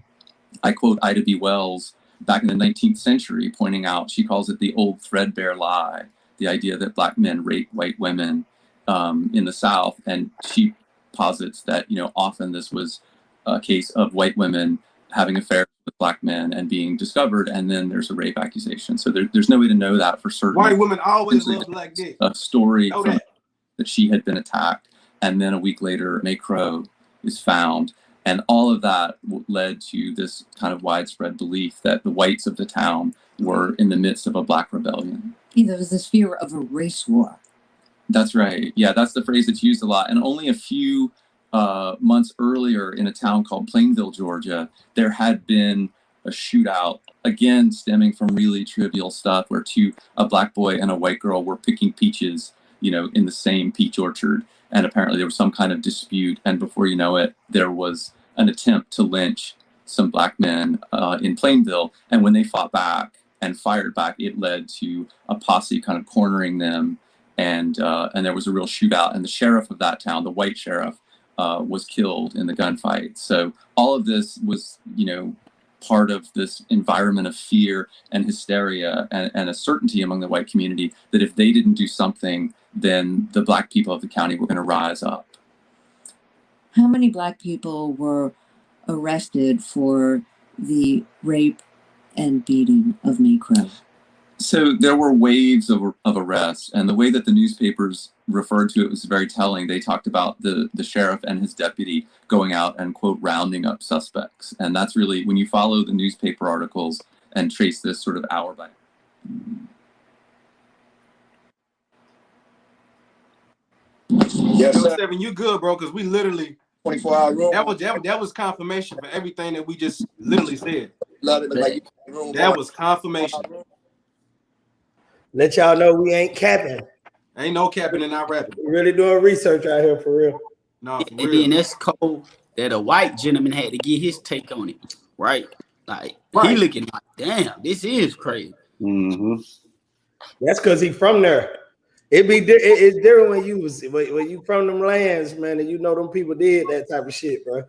I quote Ida B. Wells back in the 19th century, pointing out, she calls it the old threadbare lie, the idea that Black men rape white women in the South. And she posits that, you know, often this was a case of white women having affairs with black men and being discovered, and then there's a rape accusation. So there's no way to know that for certain. White women always love black dick. A story Know from that she had been attacked, and then a week later, May Crow is found. And all of that led to this kind of widespread belief that the whites of the town were in the midst of a black rebellion. There was this fear of a race war. That's right. Yeah, that's the phrase that's used a lot. And only a few months earlier in a town called Plainville, Georgia, there had been a shootout, again, stemming from really trivial stuff where a black boy and a white girl were picking peaches, in the same peach orchard. And apparently there was some kind of dispute. And before you know it, there was an attempt to lynch some black men in Plainville. And when they fought back and fired back, it led to a posse kind of cornering them. And there was a real shootout. And the sheriff of that town, the white sheriff, was killed in the gunfight. So all of this was, part of this environment of fear and hysteria and a certainty among the white community that if they didn't do something, then the black people of the county were going to rise up. How many black people were arrested for the rape and beating of May Crow? So there were waves of arrests, and the way that the newspapers referred to it was very telling. They talked about the sheriff and his deputy going out and, quote, rounding up suspects. And that's really, when you follow the newspaper articles and trace this sort of hour by Yes, sir. Seven, you good, bro? Because we literally 24-hour room. That was confirmation for everything that we just literally said. Love it. Like, that was confirmation. Let y'all know we ain't capping. Ain't no capping and not rapping. We're really doing research out here for real. No, for and real. then that's cold that a white gentleman had to get his take on it, right? Like he looking like, damn, this is crazy. Mm-hmm. That's because he from there. It's different when you from them lands, man, and them people did that type of shit, bro.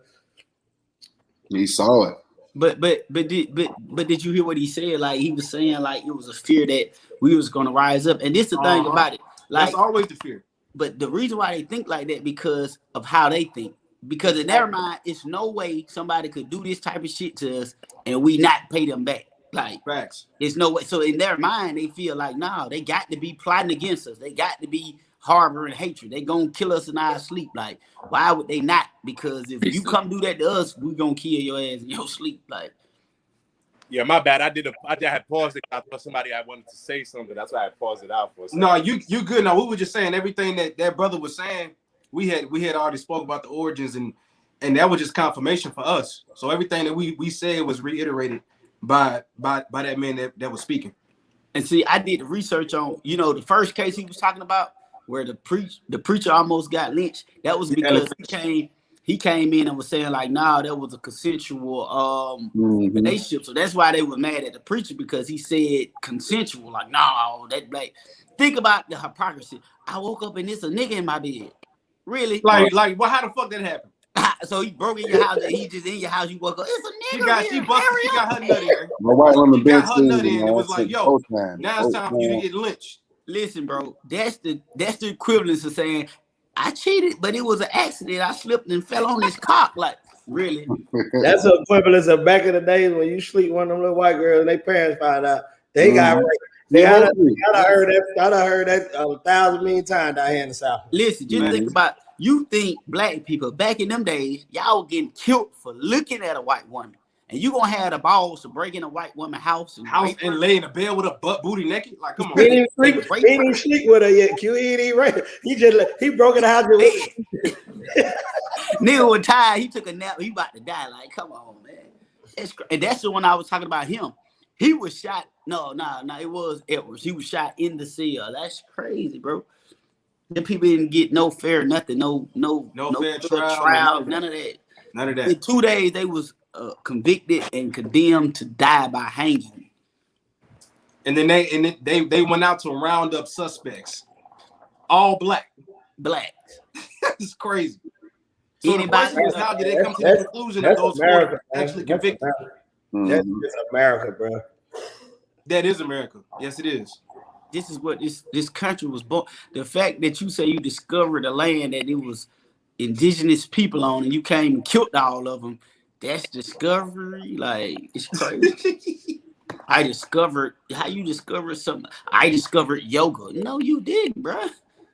He saw it. But did you hear what he said? Like he was saying, like it was a fear that we was gonna rise up, and this the thing about it. Like that's always the fear. But the reason why they think like that because of how they think. Because in their mind, it's no way somebody could do this type of shit to us and we not pay them back. Like facts. There's no way. So in their mind, they feel like, nah, they got to be plotting against us. They got to be harboring hatred. They gonna kill us in our sleep. Like, why would they not? Because if you come do that to us, we gonna kill your ass in your sleep. Like, yeah, my bad. I had paused it. I thought somebody I wanted to say something. That's why I paused it out for a second. No, you good. No, we were just saying everything that brother was saying. We had already spoke about the origins and that was just confirmation for us. So everything that we said was reiterated by that man that was speaking. And see, I did the research on, the first case he was talking about where the preacher almost got lynched. That was because he came in and was saying like, nah, that was a consensual relationship. So that's why they were mad at the preacher because he said consensual. Like, no, that like, think about the hypocrisy. I woke up and it's a nigga in my bed. Really? Like, well, how the fuck that happened? So he broke in your house and he just in your house. You woke up. It's a nigga. She got her nut in. My white woman got her nut in. It was like, yo, now it's time for you to get lynched. Listen, bro, that's the equivalence of saying I cheated, but it was an accident. I slipped and fell on this cock. Like, really? That's the equivalence of back in the days when you sleep one of them little white girls and their parents find out they got raped. I heard that 1,000 million times down here in the South. Listen, just think about. You think black people back in them days, y'all were getting killed for looking at a white woman, and you gonna have the balls to break in a white woman's house and lay in a bed with a butt booty naked? Like, come on, he didn't sleep with her yet. He broke in the house with nigga was tired. He took a nap. He about to die. Like, come on, man. And that's the one I was talking about. Him. He was shot. No, it was Edwards. He was shot in the cell. That's crazy, bro. The people didn't get no fair nothing, no fair trial, none of that. None of that. In 2 days, they was convicted and condemned to die by hanging. And then they went out to round up suspects, all black. It's crazy. So anybody how did they come to the conclusion of those America, actually convicted? That's America, bro. That is America. Yes, it is. This is what this country was born. The fact that you say you discovered a land that it was indigenous people on and you came and killed all of them, That's discovery. Like, it's crazy. I discovered how you discovered something. I discovered yoga. No, you didn't, bro.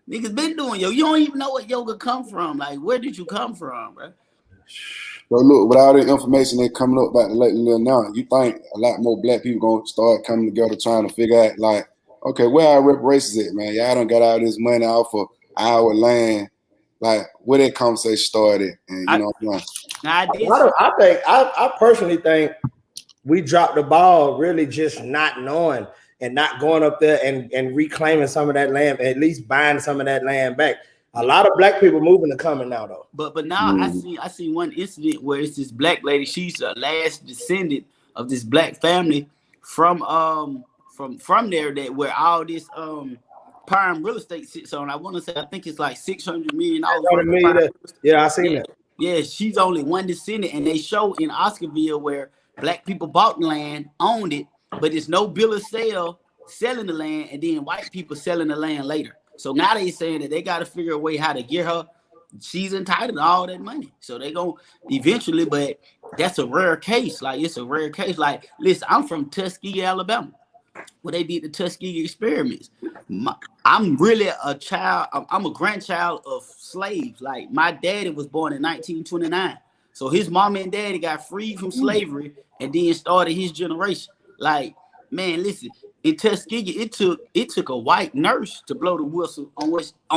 Niggas been doing yoga. You don't even know what yoga come from. Like, where did you come from, bro? So look, with all the information that's coming up about the Lake Lanier now, you think a lot more black people gonna start coming together trying to figure out, like, okay, where our reparations at, man? Y'all done got all this money off of our land. Like, where that conversation started, and you know what I'm saying? I personally think we dropped the ball, really just not knowing and not going up there and reclaiming some of that land, at least buying some of that land back. A lot of black people moving to coming now, though. But now I see one incident where it's this black lady. She's the last descendant of this black family from there, that where all this prime real estate sits on. I want to say, I think it's like $600 million. Yeah, I seen that. Yeah, she's only one descendant, and they show in Oscarville where black people bought the land, owned it, but there's no bill of sale selling the land, and then white people selling the land later. So now they saying that they got to figure a way how to get her. She's entitled to all that money. So they go eventually, but that's a rare case. Like, it's a rare case. Like, listen, I'm from Tuskegee, Alabama, where they did the Tuskegee experiments. I'm really a child. I'm a grandchild of slaves. Like, my daddy was born in 1929. So his mom and daddy got freed from slavery and then started his generation. Like, man, listen, in Tuskegee, it took a white nurse to blow the whistle on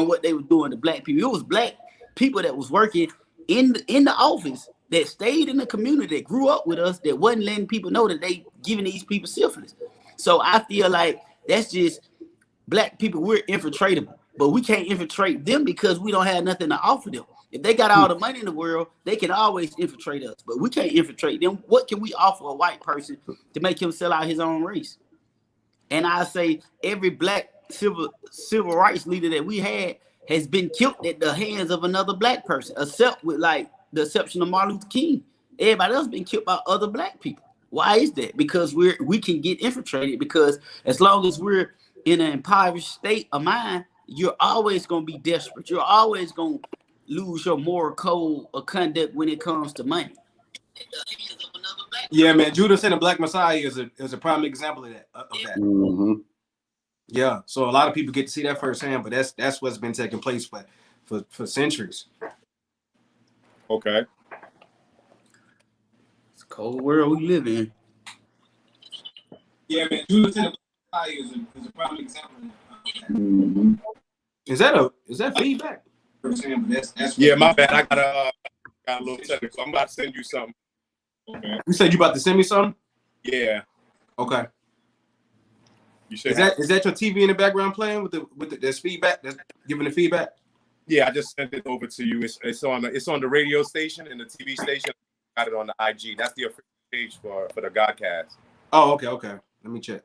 what they were doing to black people. It was black people that was working in the office that stayed in the community, that grew up with us, that wasn't letting people know that they giving these people syphilis. So I feel like that's just black people. We're infiltratable, but we can't infiltrate them because we don't have nothing to offer them. If they got all the money in the world, they can always infiltrate us, but we can't infiltrate them. What can we offer a white person to make him sell out his own race? And I say every black civil rights leader that we had has been killed at the hands of another black person, except with like the exception of Martin Luther King. Everybody else been killed by other black people. Why is that? Because we can get infiltrated, because as long as we're in an impoverished state of mind, you're always going to be desperate. You're always going to lose your moral code of conduct when it comes to money. Yeah, man. Judas and the Black Messiah is a prime example of that. Mm-hmm. Yeah. So a lot of people get to see that firsthand, but that's what's been taking place for centuries. Okay. It's a cold world we live in. Yeah, man. Judas and the Black Messiah is a prime example of that. Mm-hmm. Is that feedback? That's Yeah, my bad. I got a little technical. I'm about to send you something. Okay. You said you about to send me something? Yeah. Okay. You should. Is that your TV in the background playing with the there's feedback? That's giving the feedback? Yeah, I just sent it over to you. It's on the radio station and the TV station. Got it on the IG. That's the official page for the Godcast. Oh, okay. Let me check.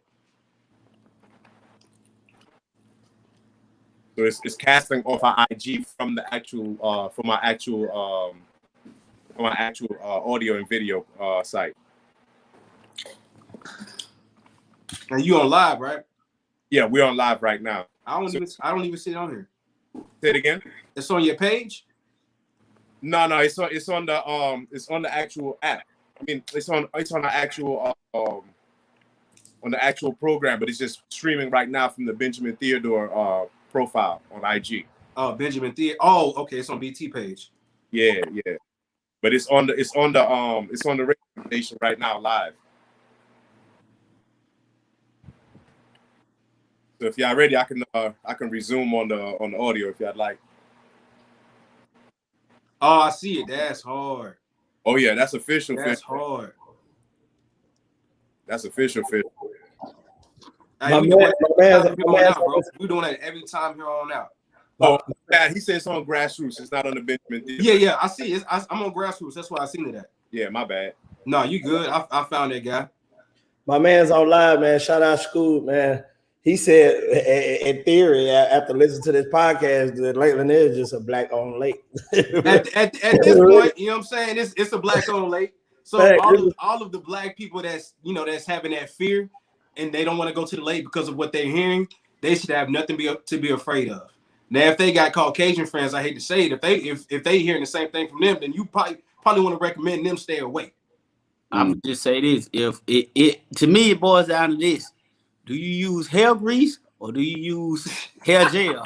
So it's casting off our IG from the actual from my actual audio and video site. And you on live, right? Yeah, we're on live right now. I don't even see it on here. Say it again. It's on your page? No, it's on the actual app. I mean, it's on the actual on the actual program, but it's just streaming right now from the Benjamin Theodore profile on IG. Oh, Benjamin Theodore. Oh, okay, it's on BT page. Yeah. But it's on the radio station right now live. So if y'all ready, I can resume on the audio if y'all like. Oh, I see it. That's hard. Oh yeah, that's official. That's hard. That's official. We're doing that every time here on out. Oh, yeah, he said it's on Grassroots. It's not on the Benjamin Theodore. Yeah, I see it. I'm on Grassroots. That's why I seen it at. Yeah, my bad. No, you good. I found that guy. My man's on live, man. Shout out Scoop, man. He said, in theory, after listening to this podcast, that Lake Lanier is just a black-owned lake. at this point, you know what I'm saying? It's a black-owned lake. So all of the black people that's having that fear and they don't want to go to the lake because of what they're hearing, they should have nothing to be afraid of. Now, if they got Caucasian friends, I hate to say it, if they hearing the same thing from them, then you probably want to recommend them stay away. I would just say this: if it to me, it boils down to this: do you use hair grease or do you use hair gel?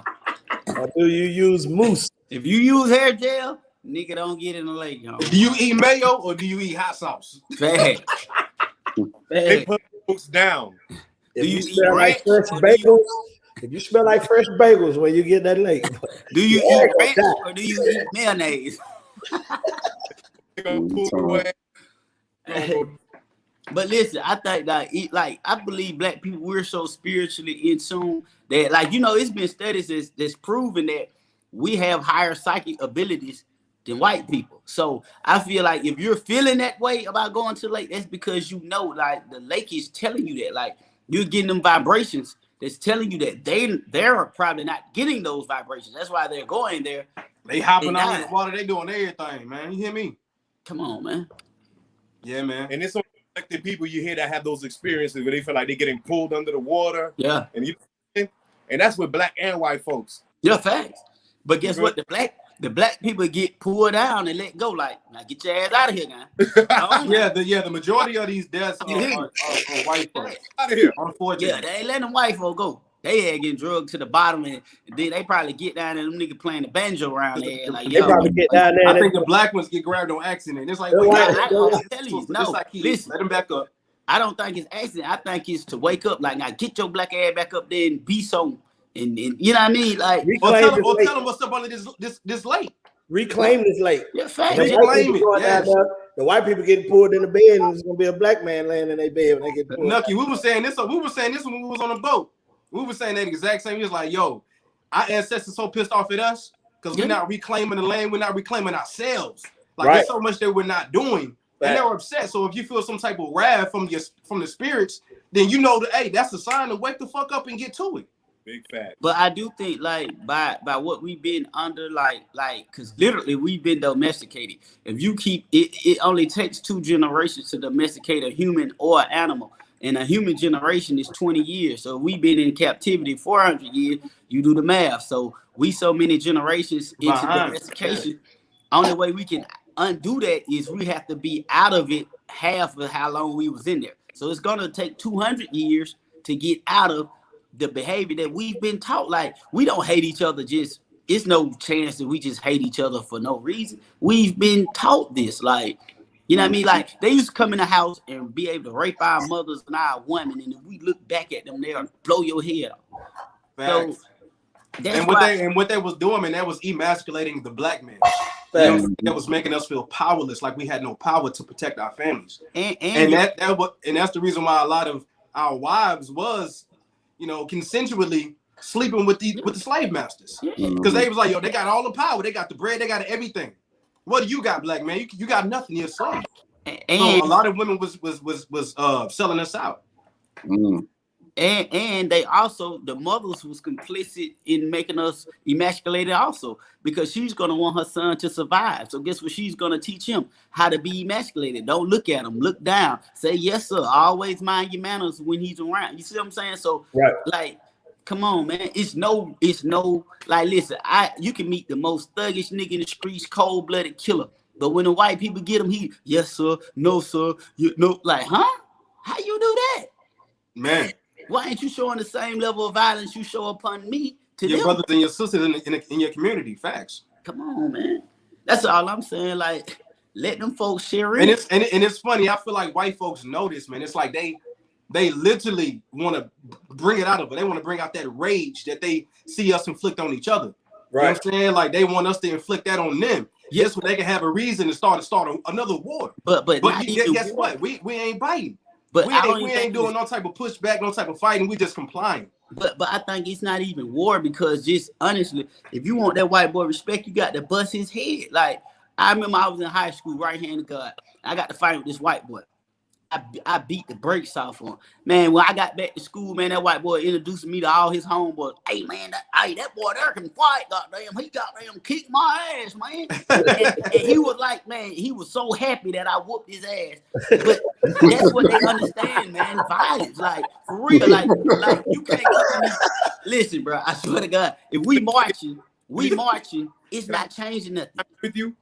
Or do you use mousse? If you use hair gel, nigga, don't get in the lake, yo. Do you eat mayo or do you eat hot sauce? Fast. They put folks down. If you eat smell like ranch fresh or do you- bagels, if you smell like fresh bagels when you get that lake, Do you Yeah, eat ranch that. or do you eat mayonnaise? They gonna pull away. But listen, I think that I believe black people, we're so spiritually in tune that, like, you know, it's been studies that's proven that we have higher psychic abilities than white people. So I feel like if you're feeling that way about going to the lake, that's because you know, like, the lake is telling you that, like, you're getting them vibrations that's telling you that they're probably not getting those vibrations. That's why they're going there. They hopping out in the water. They doing everything, man. You hear me? Come on, man. Yeah, man. And it's only the people you hear that have those experiences where they feel like they're getting pulled under the water. Yeah. And that's with black and white folks. Yeah, facts. But guess what? The black people get pulled down and let go. Like, now get your ass out of here, man. The majority of these deaths are white folks. Out of here. Unfortunately. Yeah, they ain't letting them white folk go. They ain't getting drugged to the bottom, and then they probably get down and them niggas playing the banjo around there. Like, they probably get down there. I think the black ones get grabbed on accident. It's like, I'm telling you, no, like listen, let them back up. I don't think it's accident. I think it's to wake up. Like, now get your black ass back up there and be so, and you know what I mean? Like, or tell them what's up under this lake. Reclaim this lake. Yeah, fact. Reclaim it. Yes. The white people getting pulled in the bed, and there's gonna be a black man laying in their bed when they get pulled. Nucky, we were saying this when we was on the boat. We were saying that exact same. He was like, yo, our ancestors so pissed off at us because we're not reclaiming the land, we're not reclaiming ourselves. Like, there's so much that we're not doing. And they were upset. So if you feel some type of wrath from the spirits, then you know that, hey, that's a sign to wake the fuck up and get to it. Big fact. But I do think, like, by what we've been under, like, because literally we've been domesticated. If you keep it only takes 2 generations to domesticate a human or an animal. And a human generation is 20 years. So we've been in captivity 400 years. You do the math. So we so many generations into domestication. Only way we can undo that is we have to be out of it half of how long we was in there. So it's going to take 200 years to get out of the behavior that we've been taught. Like, we don't hate each other. It's no chance that we just hate each other for no reason. We've been taught this. Like, you know what I mean? Like, they used to come in the house and be able to rape our mothers and our women, and if we look back at them, they'll blow your head off. So what they was doing, man, that was emasculating the black man. That was making us feel powerless, like we had no power to protect our families. And that's the reason why a lot of our wives was, you know, consensually sleeping with the slave masters, because they was like, yo, they got all the power, they got the bread, they got everything. What do you got, black man? You got nothing. You're a slave. And so a lot of women was selling us out. And they also, the mothers was complicit in making us emasculated also, because she's gonna want her son to survive. So guess what? She's gonna teach him how to be emasculated. Don't look at him, look down. Say yes, sir. Always mind your manners when he's around. You see what I'm saying? So like, come on, man. It's no, like, listen, you can meet the most thuggish nigga in the streets, cold-blooded killer. But when the white people get him, he, yes, sir, no, sir, like, huh? How you do that? Man. Why ain't you showing the same level of violence you show upon me to your them? brothers and your sisters in your community? Facts. Come on, man. That's all I'm saying. Like, let them folks share it. And it's funny. I feel like white folks know this, man. It's like they literally want to bring it out of it. They want to bring out that rage that they see us inflict on each other. Right. You know what I'm saying? Like, they want us to inflict that on them. Yes, when they can have a reason to start another war. But guess what? We ain't biting. But we ain't doing no type of pushback, no type of fighting. We just complying. But I think it's not even war, because just honestly, if you want that white boy respect, you got to bust his head. Like, I remember I was in high school, right hand of God. I got to fight with this white boy. I beat the brakes off on him. Man, when I got back to school, man, that white boy introduced me to all his homeboys. Hey, man, that boy there can fight, goddamn. He goddamn kicked my ass, man. and he was like, man, he was so happy that I whooped his ass. But that's what they understand, man, violence. Like, for real, like you can't come to me. Listen, bro, I swear to God, if we marching, it's not changing nothing. With you.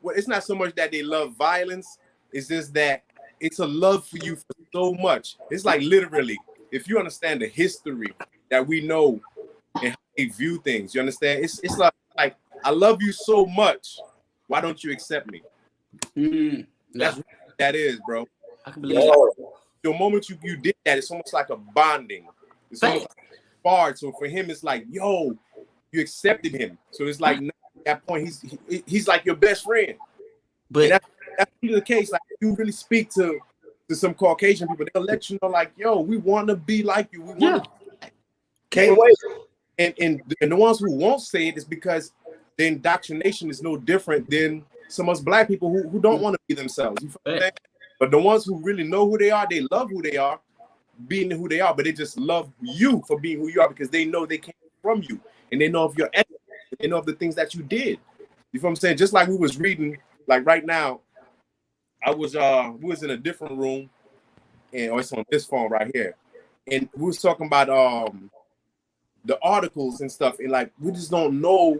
well, it's not so much that they love violence. It's just that it's a love for you for so much. It's like literally, if you understand the history that we know and how they view things, you understand? It's like I love you so much. Why don't you accept me? That's what that is, bro. I can believe that. The moment you did that, it's almost like a bonding. It's almost like a bond. So for him, it's like, yo, you accepted him. So it's like at that point, he's like your best friend. But that's really the case. Like you really speak to some Caucasian people, they'll let you know, like, yo, we want to be like you. We want to can't wait. And the ones who won't say it is because the indoctrination is no different than some of us black people who don't want to be themselves. You feel what I'm saying? But the ones who really know who they are, they love who they are, being who they are, but they just love you for being who you are because they know they came from you and they know of your ethics, they know of the things that you did. You feel what I'm saying? Just like we was reading, like right now, we was in a different room, and it's on this phone right here, and we was talking about the articles and stuff, and like we just don't know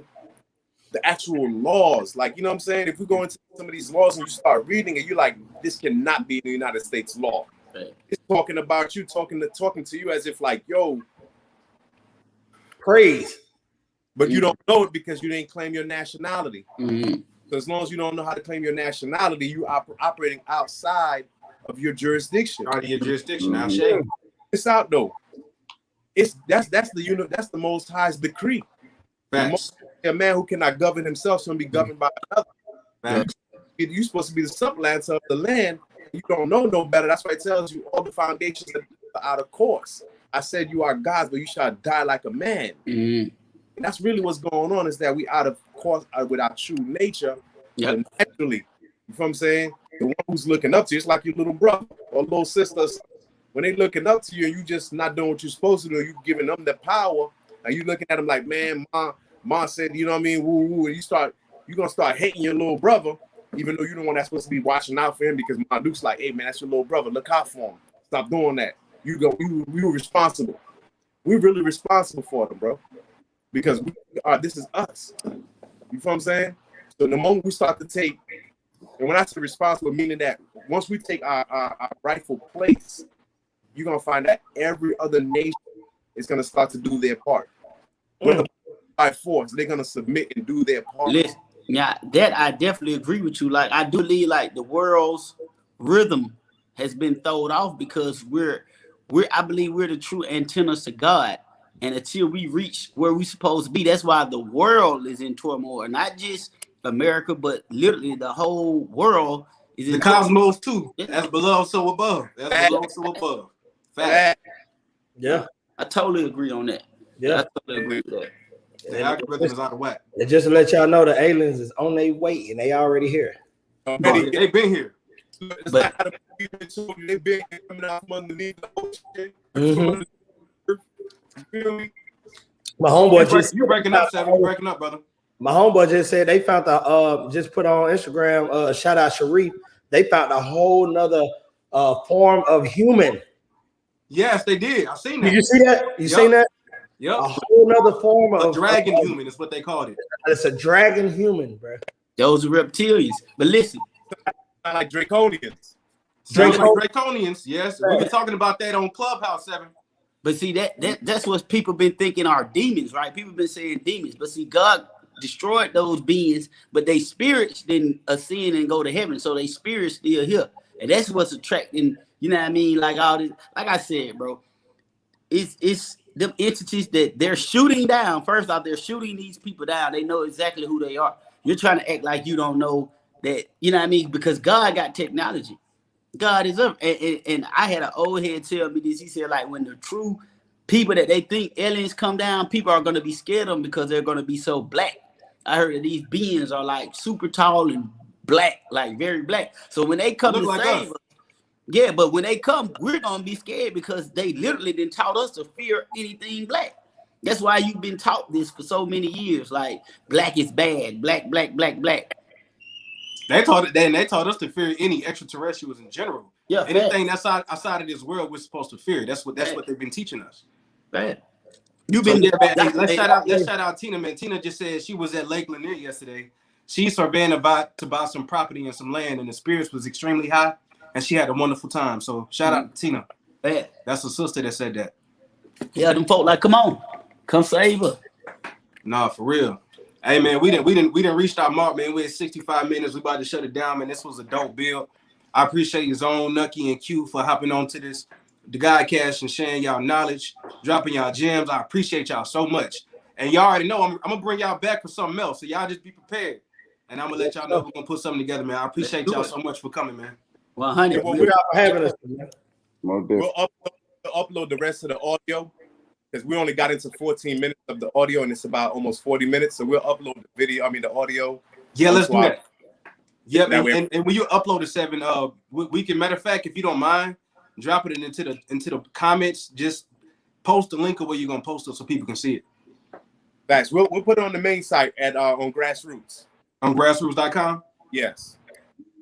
the actual laws. Like, you know what I'm saying? If we go into some of these laws and you start reading it, you're like, this cannot be the United States law. Right. It's talking about you, talking to you as if like, yo, praise. But you don't know it because you didn't claim your nationality. So as long as you don't know how to claim your nationality, you operating outside of your jurisdiction. Out of your jurisdiction. It's out though. That's the Most High's decree. A man who cannot govern himself is going to be governed by another. You're supposed to be the supplanter of the land. You don't know no better. That's why it tells you all the foundations are out of course. I said you are gods, but you shall die like a man. And that's really what's going on, is that we out of course with our true nature. And naturally, you know what I'm saying? The one who's looking up to you, it's like your little brother or little sisters. When they looking up to you and you just not doing what you're supposed to do, you giving them the power, and you looking at them like, man, Ma said, you know what I mean, woo woo, and you're gonna start hating your little brother, even though you're the one that's supposed to be watching out for him, because Ma Duke's like, hey man, that's your little brother, look out for him. Stop doing that. We were responsible. We're really responsible for them, bro. Because this is us. You feel what I'm saying? So the moment we start to take, and when I say responsible, meaning that once we take our rightful place, you're gonna find that every other nation is gonna start to do their part. Whether by force, they're gonna submit and do their part. Listen, yeah, that I definitely agree with you. Like I do believe like the world's rhythm has been thrown off because I believe we're the true antennas to God. And until we reach where we're supposed to be, that's why the world is in turmoil. Not just America, but literally the whole world is in the cosmos too. That's below, so above. That's below, so above. Fact. Yeah. I totally agree on that. Yeah. I totally agree with that. The algorithm is out of whack. And just to let y'all know, the aliens is on their way and they already here. They've been here. It's like how they've been coming out from underneath the ocean. My homeboy just you breaking up, Seven. You breaking up, brother. My homeboy just said they found just put on Instagram, shout out Sharif. They found a whole nother form of human. Yes, they did. I seen that. Did you see that? You seen that? Yep. A whole nother form of dragon human is what they called it. It's a dragon human, bro. Those are reptilians. But listen, like draconians. Draconians, yes. We've been talking about that on Clubhouse 7. But see, that's what people been thinking are demons, right? People been saying demons. But see, God destroyed those beings, but they spirits didn't ascend and go to heaven. So they spirits still here. And that's what's attracting, you know what I mean? Like all this, like I said, bro, it's them entities that they're shooting down. First off, they're shooting these people down. They know exactly who they are. You're trying to act like you don't know that, you know what I mean? Because God got technology. God is up. And I had an old head tell me this. He said, like, when the true people that they think aliens come down, people are going to be scared of them because they're going to be so black. I heard that these beings are like super tall and black, like very black. So when they come to like save us, yeah, but when they come, we're going to be scared because they literally didn't taught us to fear anything black. That's why you've been taught this for so many years. Like, black is bad. Black, black, black, black. They taught it. Then they taught us to fear any extraterrestrials in general. Yeah, anything that's outside of this world, we're supposed to fear. That's what they've been teaching us. Bad. You've been there, man. Let's shout out Tina, man. Tina just said she was at Lake Lanier yesterday. She's surveying to buy some property and some land, and the spirits was extremely high, and she had a wonderful time. So shout out to Tina. Yeah. That's a sister that said that. Yeah, them folk like, come on, come save her. Nah, for real. Hey man, we didn't reach our mark, man. We're at 65 minutes. We about to shut it down, man. This was a dope build. I appreciate your Zone, Nucky, and Q for hopping on to this, the Godcast, and sharing y'all knowledge, dropping y'all gems. I appreciate y'all so much. And y'all already know I'm gonna bring y'all back for something else. So y'all just be prepared. And I'm gonna let y'all know we're gonna put something together, man. I appreciate y'all so much for coming, man. 100. Well, We're having us. we'll upload the rest of the audio because we only got into 14 minutes of the audio and it's about almost 40 minutes. So we'll upload the audio. Yeah, let's do that. Yep, and when you upload the 7, we can, matter of fact, if you don't mind, drop it into the comments. Just post the link of where you're gonna post it so people can see it. Thanks. We'll put it on the main site at on Grassroots. On grassroots.com? Yes.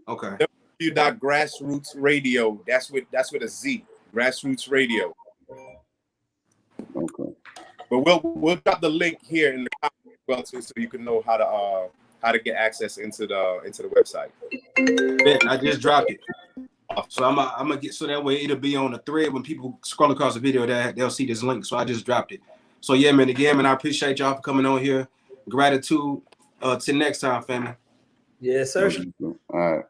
Okay. www.grassrootsradio. That's with a Z. Grassroots Radio. Okay. But we'll drop the link here in the comments as well too, so you can know how to get access into the website. Bet, I just dropped it. So I'm gonna get, so that way it'll be on the thread when people scroll across the video, they'll see this link. So I just dropped it. So yeah, man, again, man, I appreciate y'all for coming on here. Gratitude. Till next time, family. Yes, sir. All right.